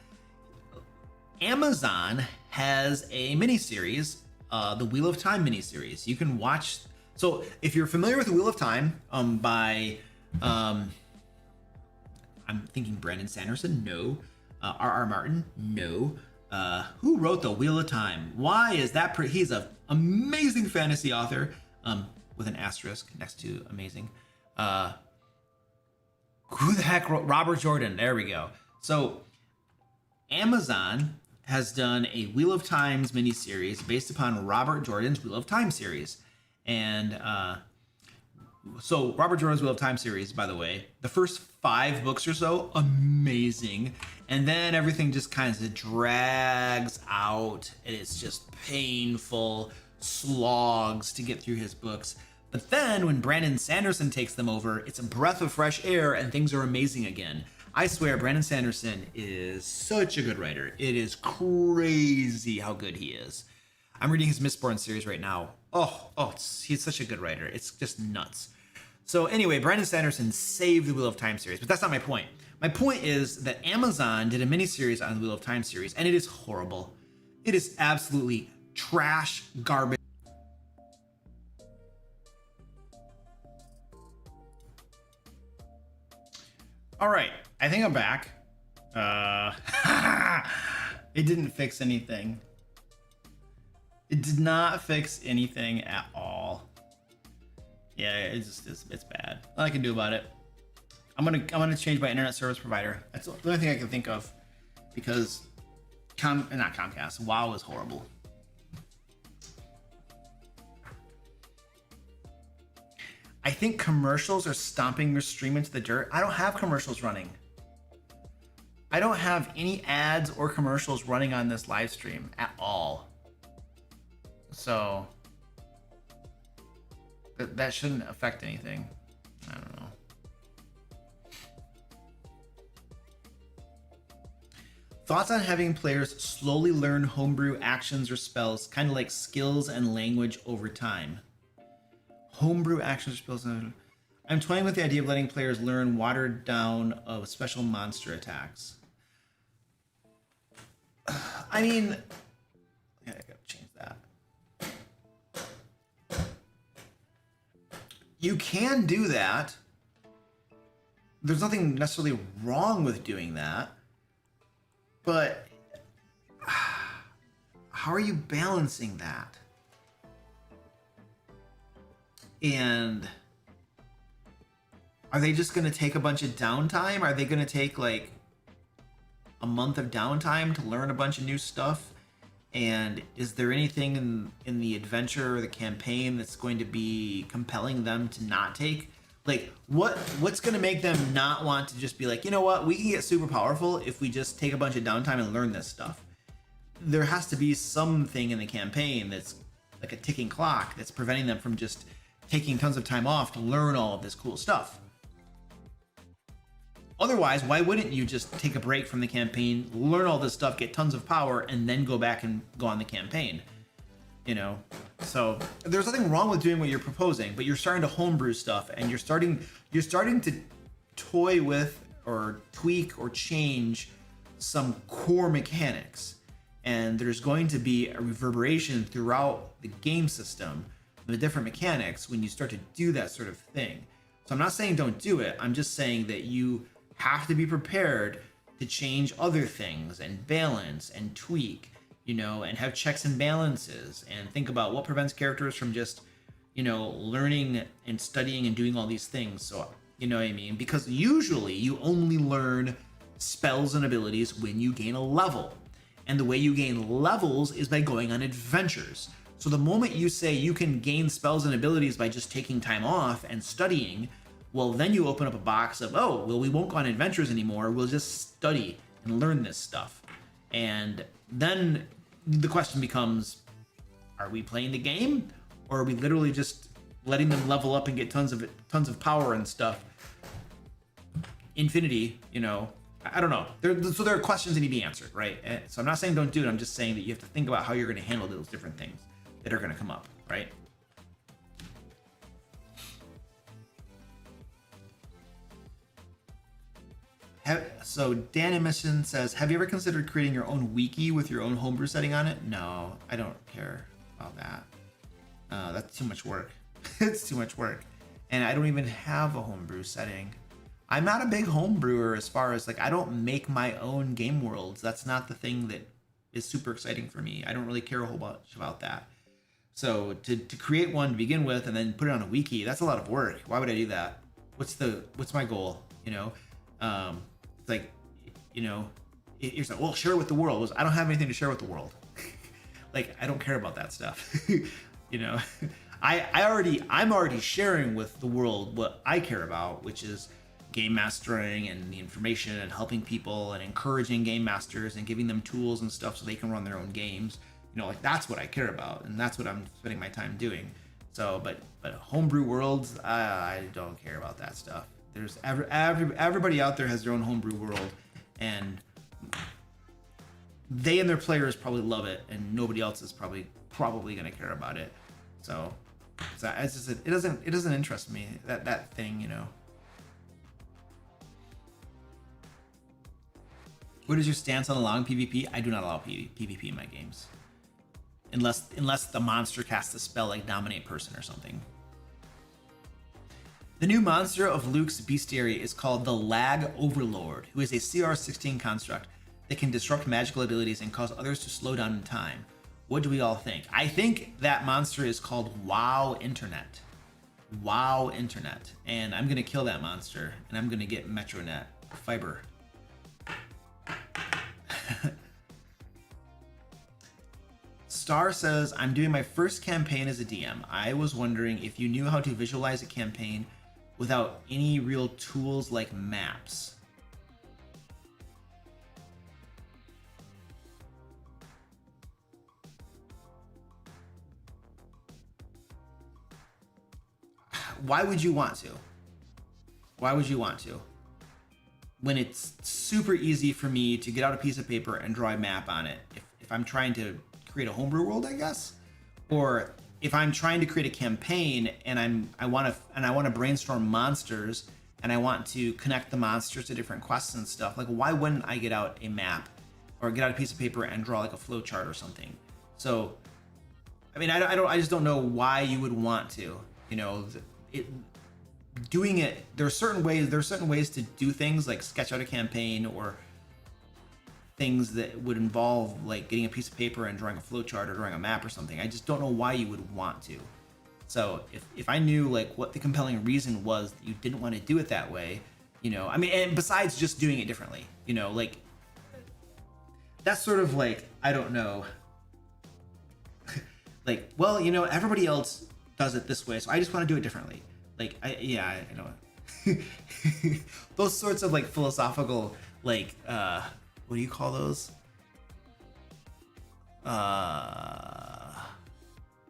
Amazon has a miniseries, the Wheel of Time miniseries. You can watch. So if you're familiar with the Wheel of Time, by I'm thinking Brandon Sanderson, no. R.R. Martin, no. Who wrote the Wheel of Time? Why is that? He's an amazing fantasy author, with an asterisk next to amazing. Who the heck wrote Robert Jordan? There we go. So Amazon has done a Wheel of Times miniseries based upon Robert Jordan's Wheel of Time series. And so Robert Jordan's Wheel of Time series, by the way, the first 5 books or so, amazing. And then everything just kind of drags out. And it's just painful slogs to get through his books. But then when Brandon Sanderson takes them over, it's a breath of fresh air and things are amazing again. I swear, Brandon Sanderson is such a good writer. It is crazy how good he is. I'm reading his Mistborn series right now. He's such a good writer. It's just nuts. So anyway, Brandon Sanderson saved the Wheel of Time series, but that's not my point. My point is that Amazon did a miniseries on the Wheel of Time series, and it is horrible. It is absolutely trash, garbage. All right, I think I'm back. It didn't fix anything. It did not fix anything at all. Yeah, it's bad. Nothing I can do about it. I'm gonna change my internet service provider. That's the only thing I can think of, because not Comcast. WoW is horrible. I think commercials are stomping your stream into the dirt. I don't have commercials running. I don't have any ads or commercials running on this live stream at all. So that shouldn't affect anything. I don't know. Thoughts on having players slowly learn homebrew actions or spells, kind of like skills and language over time. Homebrew actions or spells. I'm toying with the idea of letting players learn watered down of special monster attacks. I mean, I gotta change that. You can do that. There's nothing necessarily wrong with doing that. But how are you balancing that? And are they just going to take a bunch of downtime? Are they going to take like a month of downtime to learn a bunch of new stuff? And is there anything in the adventure or the campaign that's going to be compelling them to not take? Like, what's going to make them not want to just be like, you know what, we can get super powerful if we just take a bunch of downtime and learn this stuff. There has to be something in the campaign that's like a ticking clock that's preventing them from just taking tons of time off to learn all of this cool stuff. Otherwise, why wouldn't you just take a break from the campaign, learn all this stuff, get tons of power, and then go back and go on the campaign? You know, so there's nothing wrong with doing what you're proposing, but you're starting to homebrew stuff, and you're starting to toy with or tweak or change some core mechanics, and there's going to be a reverberation throughout the game system of the different mechanics when you start to do that sort of thing. So I'm not saying don't do it. I'm just saying that you have to be prepared to change other things and balance and tweak, you know, and have checks and balances and think about what prevents characters from just, you know, learning and studying and doing all these things. So, you know what I mean? Because usually you only learn spells and abilities when you gain a level. And the way you gain levels is by going on adventures. So the moment you say you can gain spells and abilities by just taking time off and studying, well, then you open up a box of, oh, well, we won't go on adventures anymore. We'll just study and learn this stuff. And then the question becomes, are we playing the game? Or are we literally just letting them level up and get tons of power and stuff? Infinity, you know, I don't know. So there are questions that need to be answered, right? So I'm not saying don't do it. I'm just saying that you have to think about how you're going to handle those different things that are going to come up, right? So Dan Emission says, have you ever considered creating your own wiki with your own homebrew setting on it? No, I don't care about that. That's too much work. It's too much work. And I don't even have a homebrew setting. I'm not a big homebrewer as far as like, I don't make my own game worlds. That's not the thing that is super exciting for me. I don't really care a whole bunch about that. So to create one to begin with and then put it on a wiki, that's a lot of work. Why would I do that? What's my goal? You know? It's like, you know, you're like, well, share it with the world. I don't have anything to share with the world. Like, I don't care about that stuff. You know, I'm already sharing with the world what I care about, which is game mastering and the information and helping people and encouraging game masters and giving them tools and stuff so they can run their own games. You know, like that's what I care about, and that's what I'm spending my time doing. So, but homebrew worlds, I don't care about that stuff. There's everybody out there has their own homebrew world, and they and their players probably love it, and nobody else is probably gonna care about it. So it's just it doesn't interest me, that thing, you know. What is your stance on allowing PvP? I do not allow PvP in my games, unless the monster casts a spell like Dominate Person or something. The new monster of Luke's bestiary is called the Lag Overlord, who is a CR16 construct that can disrupt magical abilities and cause others to slow down in time. What do we all think? I think that monster is called WoW Internet. WoW Internet. And I'm going to kill that monster, and I'm going to get Metronet fiber. Star says, I'm doing my first campaign as a DM. I was wondering if you knew how to visualize a campaign without any real tools like maps. Why would you want to? Why would you want to? When it's super easy for me to get out a piece of paper and draw a map on it. If I'm trying to create a homebrew world, I guess, or if I'm trying to create a campaign and I want to brainstorm monsters and I want to connect the monsters to different quests and stuff, like why wouldn't I get out a map or get out a piece of paper and draw like a flow chart or something? So, I mean, I just don't know why you would want to, you know, doing it. There are certain ways to do things like sketch out a campaign or things that would involve like getting a piece of paper and drawing a flowchart or drawing a map or something. I just don't know why you would want to. So if I knew like what the compelling reason was that you didn't want to do it that way, you know, I mean, and besides just doing it differently, you know, like that's sort of like, I don't know, like, well, you know, everybody else does it this way, so I just want to do it differently. Like, I know. Those sorts of like philosophical, like, what do you call those?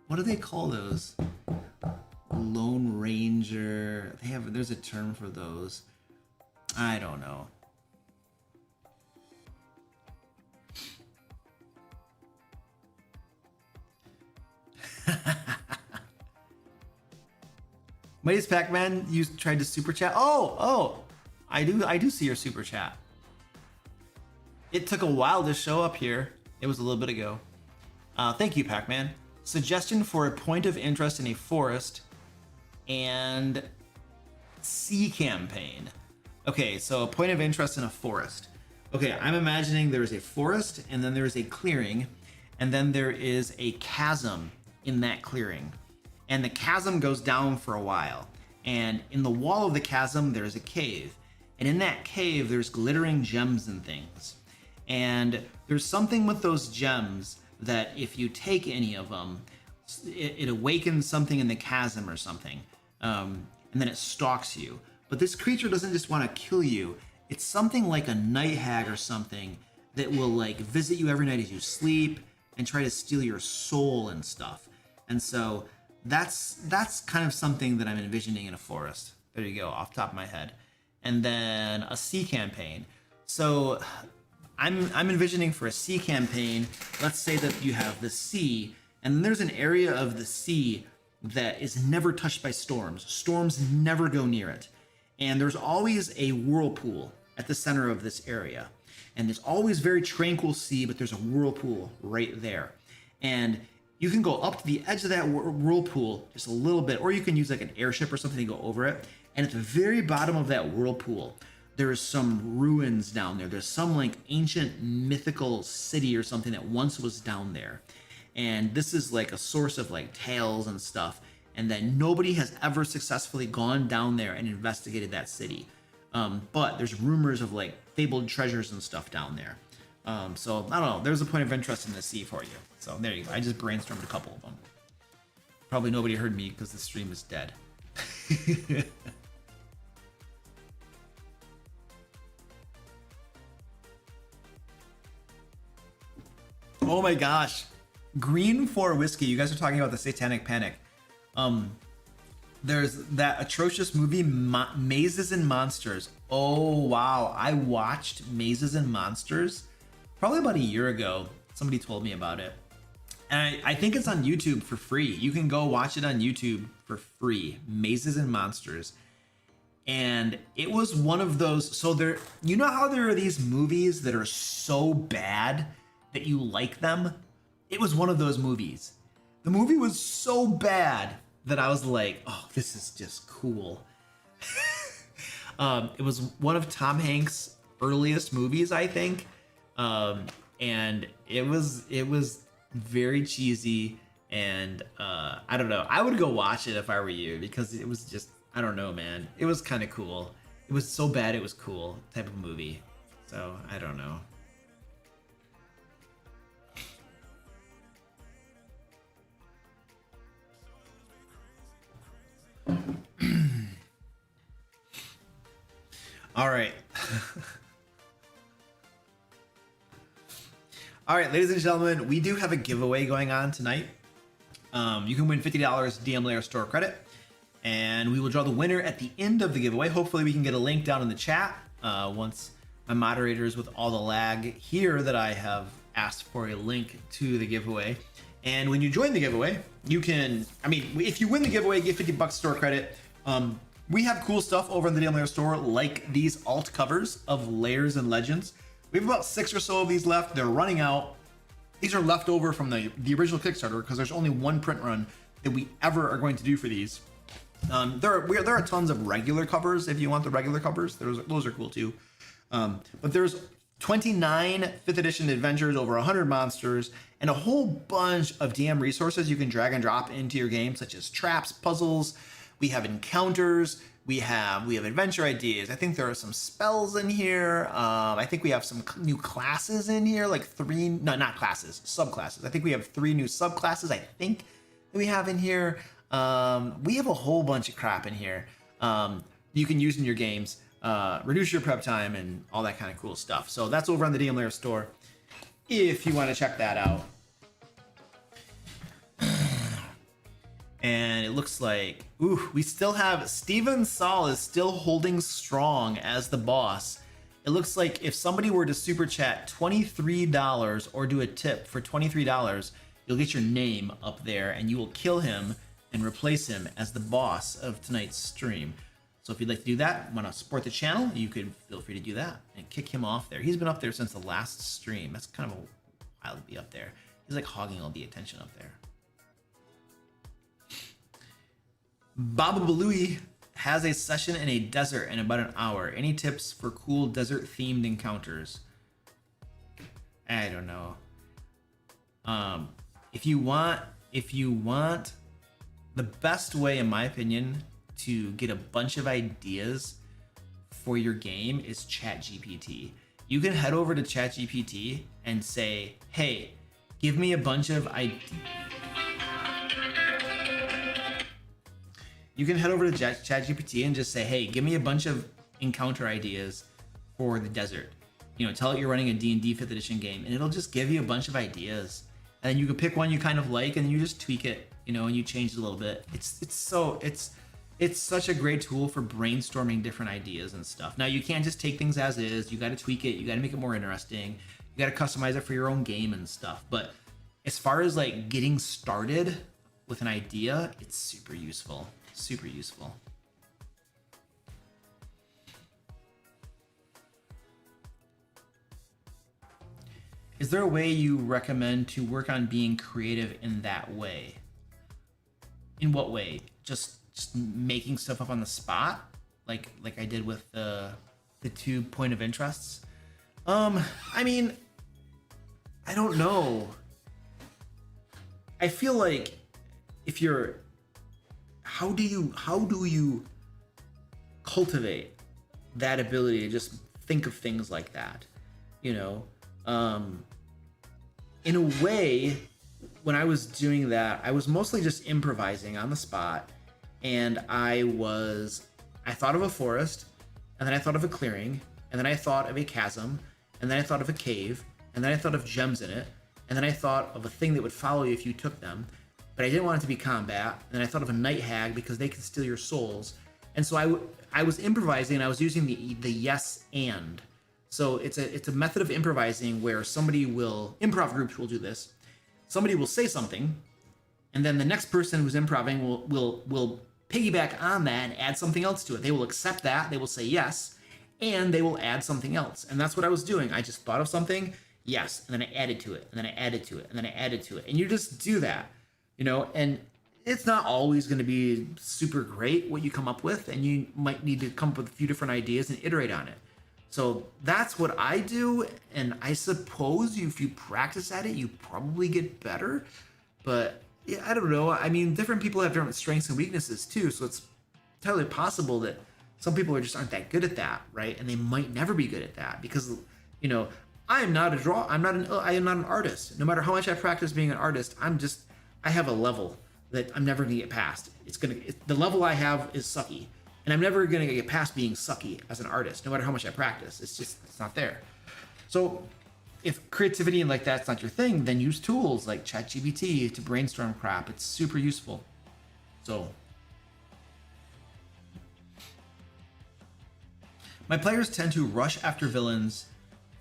What do they call those? Lone Ranger. There's a term for those. I don't know. Mighty's Pac-Man, you tried to super chat. Oh, I do see your super chat. It took a while to show up here. It was a little bit ago. Thank you, Pac-Man. Suggestion for a point of interest in a forest and sea campaign. Okay, so a point of interest in a forest. Okay, I'm imagining there's a forest and then there's a clearing and then there is a chasm in that clearing. And the chasm goes down for a while. And in the wall of the chasm, there's a cave. And in that cave, there's glittering gems and things. And there's something with those gems that if you take any of them, it awakens something in the chasm or something. And then it stalks you. But this creature doesn't just want to kill you. It's something like a night hag or something that will like visit you every night as you sleep and try to steal your soul and stuff. And so that's kind of something that I'm envisioning in a forest. There you go, off the top of my head. And then a sea campaign. So I'm envisioning for a sea campaign, let's say that you have the sea, and then there's an area of the sea that is never touched by storms. Storms never go near it. And there's always a whirlpool at the center of this area. And there's always very tranquil sea, but there's a whirlpool right there. And you can go up to the edge of that whirlpool just a little bit, or you can use like an airship or something to go over it. And at the very bottom of that whirlpool, there is some ruins down there. There's some like ancient mythical city or something that once was down there. And this is like a source of like tales and stuff. And then nobody has ever successfully gone down there and investigated that city. But there's rumors of like fabled treasures and stuff down there. So I don't know, there's a point of interest in the sea for you. So there you go. I just brainstormed a couple of them. Probably nobody heard me because the stream is dead. Oh my gosh. Green for whiskey. You guys are talking about the Satanic Panic. There's that atrocious movie, Mazes and Monsters. Oh, wow. I watched Mazes and Monsters probably about a year ago. Somebody told me about it. And I think it's on YouTube for free. You can go watch it on YouTube for free. Mazes and Monsters. And it was one of those. So there, you know how there are these movies that are so bad that you like them? It was one of those movies. The movie was so bad that I was like, oh, this is just cool. It was one of Tom Hanks' earliest movies, I think. And it was very cheesy. And I don't know. I would go watch it if I were you, because it was just, I don't know, man. It was kind of cool. It was so bad it was cool type of movie. So I don't know. All right. All right, ladies and gentlemen, we do have a giveaway going on tonight. You can win $50 DM Lair store credit, and we will draw the winner at the end of the giveaway. Hopefully we can get a link down in the chat once my moderators, with all the lag here, that I have asked for a link to the giveaway. And when you join the giveaway, you can, I mean, if you win the giveaway, get $50 store credit. We have cool stuff over in the DM Lair store, like these alt covers of Lairs and Legends. We have about 6 or so of these left. They're running out. These are left over from the original Kickstarter, because there's only one print run that we ever are going to do for these. There are tons of regular covers if you want the regular covers. Those are cool too. But there's 29 5th edition adventures, over 100 monsters, and a whole bunch of DM resources you can drag and drop into your game, such as traps, puzzles. We have encounters. We have adventure ideas. I think there are some spells in here. I think we have some new classes in here, like not classes, subclasses. I think we have 3 new subclasses, I think, that we have in here. We have a whole bunch of crap in here you can use in your games, reduce your prep time and all that kind of cool stuff. So that's over on the DM Lair store if you want to check that out. And it looks like, we still have Steven Saul is still holding strong as the boss. It looks like if somebody were to super chat $23 or do a tip for $23, you'll get your name up there and you will kill him and replace him as the boss of tonight's stream. So if you'd like to do that, want to support the channel, you could feel free to do that and kick him off there. He's been up there since the last stream. That's kind of a while to be up there. He's like hogging all the attention up there. Baba Balooey has a session in a desert in about an hour. Any tips for cool desert themed encounters? I don't know. If you want, the best way, in my opinion, to get a bunch of ideas for your game is ChatGPT. You can head over to ChatGPT and say, hey, give me a bunch of ideas. You can head over to ChatGPT and just say, hey, give me a bunch of encounter ideas for the desert. You know, tell it you're running a D&D 5th edition game, and it'll just give you a bunch of ideas. And then you can pick one you kind of like, and you just tweak it, you know, and you change it a little bit. It's such a great tool for brainstorming different ideas and stuff. Now, you can't just take things as is. You got to tweak it. You got to make it more interesting. You got to customize it for your own game and stuff. But as far as like getting started with an idea, it's super useful. Super useful. Is there a way you recommend to work on being creative in that way? In what way? Just making stuff up on the spot, like I did with the 2 point of interests. I mean, I don't know. I feel like if you're, how do you cultivate that ability to just think of things like that? You know, in a way, when I was doing that, I was mostly just improvising on the spot. And I thought of a forest, and then I thought of a clearing, and then I thought of a chasm, and then I thought of a cave, and then I thought of gems in it, and then I thought of a thing that would follow you if you took them, but I didn't want it to be combat, and then I thought of a night hag because they can steal your souls. And so I was improvising, and I was using the yes and. So it's a method of improvising where improv groups will do this. Somebody will say something, and then the next person who's improvising will piggyback on that and add something else to it. They will accept that, they will say yes, and they will add something else. And that's what I was doing. I just thought of something, yes, and then I added to it, and then I added to it, and then I added to it. And you just do that, you know, and it's not always going to be super great what you come up with, and you might need to come up with a few different ideas and iterate on it. So that's what I do, and I suppose if you practice at it, you probably get better. But yeah, I don't know. I mean, different people have different strengths and weaknesses too, so it's entirely possible that some people aren't that good at that, right? And they might never be good at that because, you know, I am not an artist. No matter how much I practice being an artist, I have a level that I'm never gonna get past. The level I have is sucky, and I'm never gonna get past being sucky as an artist, no matter how much I practice. It's not there. So if creativity and like that's not your thing, then use tools like ChatGPT to brainstorm crap. It's super useful. So my players tend to rush after villains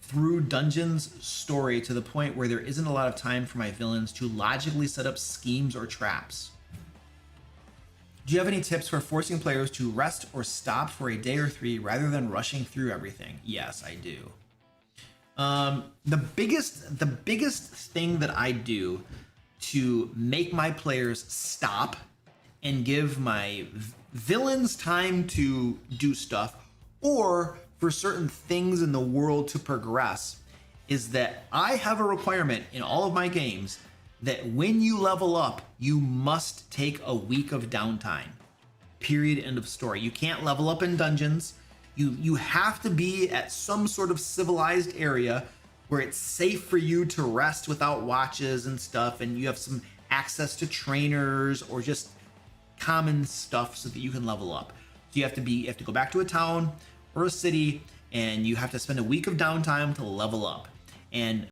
through dungeons story to the point where there isn't a lot of time for my villains to logically set up schemes or traps. Do you have any tips for forcing players to rest or stop for a day or 3 rather than rushing through everything? Yes, I do. The biggest thing that I do to make my players stop and give my villains time to do stuff, or for certain things in the world to progress is that I have a requirement in all of my games that when you level up, you must take a week of downtime. Period. End of story. You can't level up in dungeons. You have to be at some sort of civilized area where it's safe for you to rest without watches and stuff, and you have some access to trainers or just common stuff so that you can level up. So you have to go back to a town or a city, and you have to spend a week of downtime to level up. And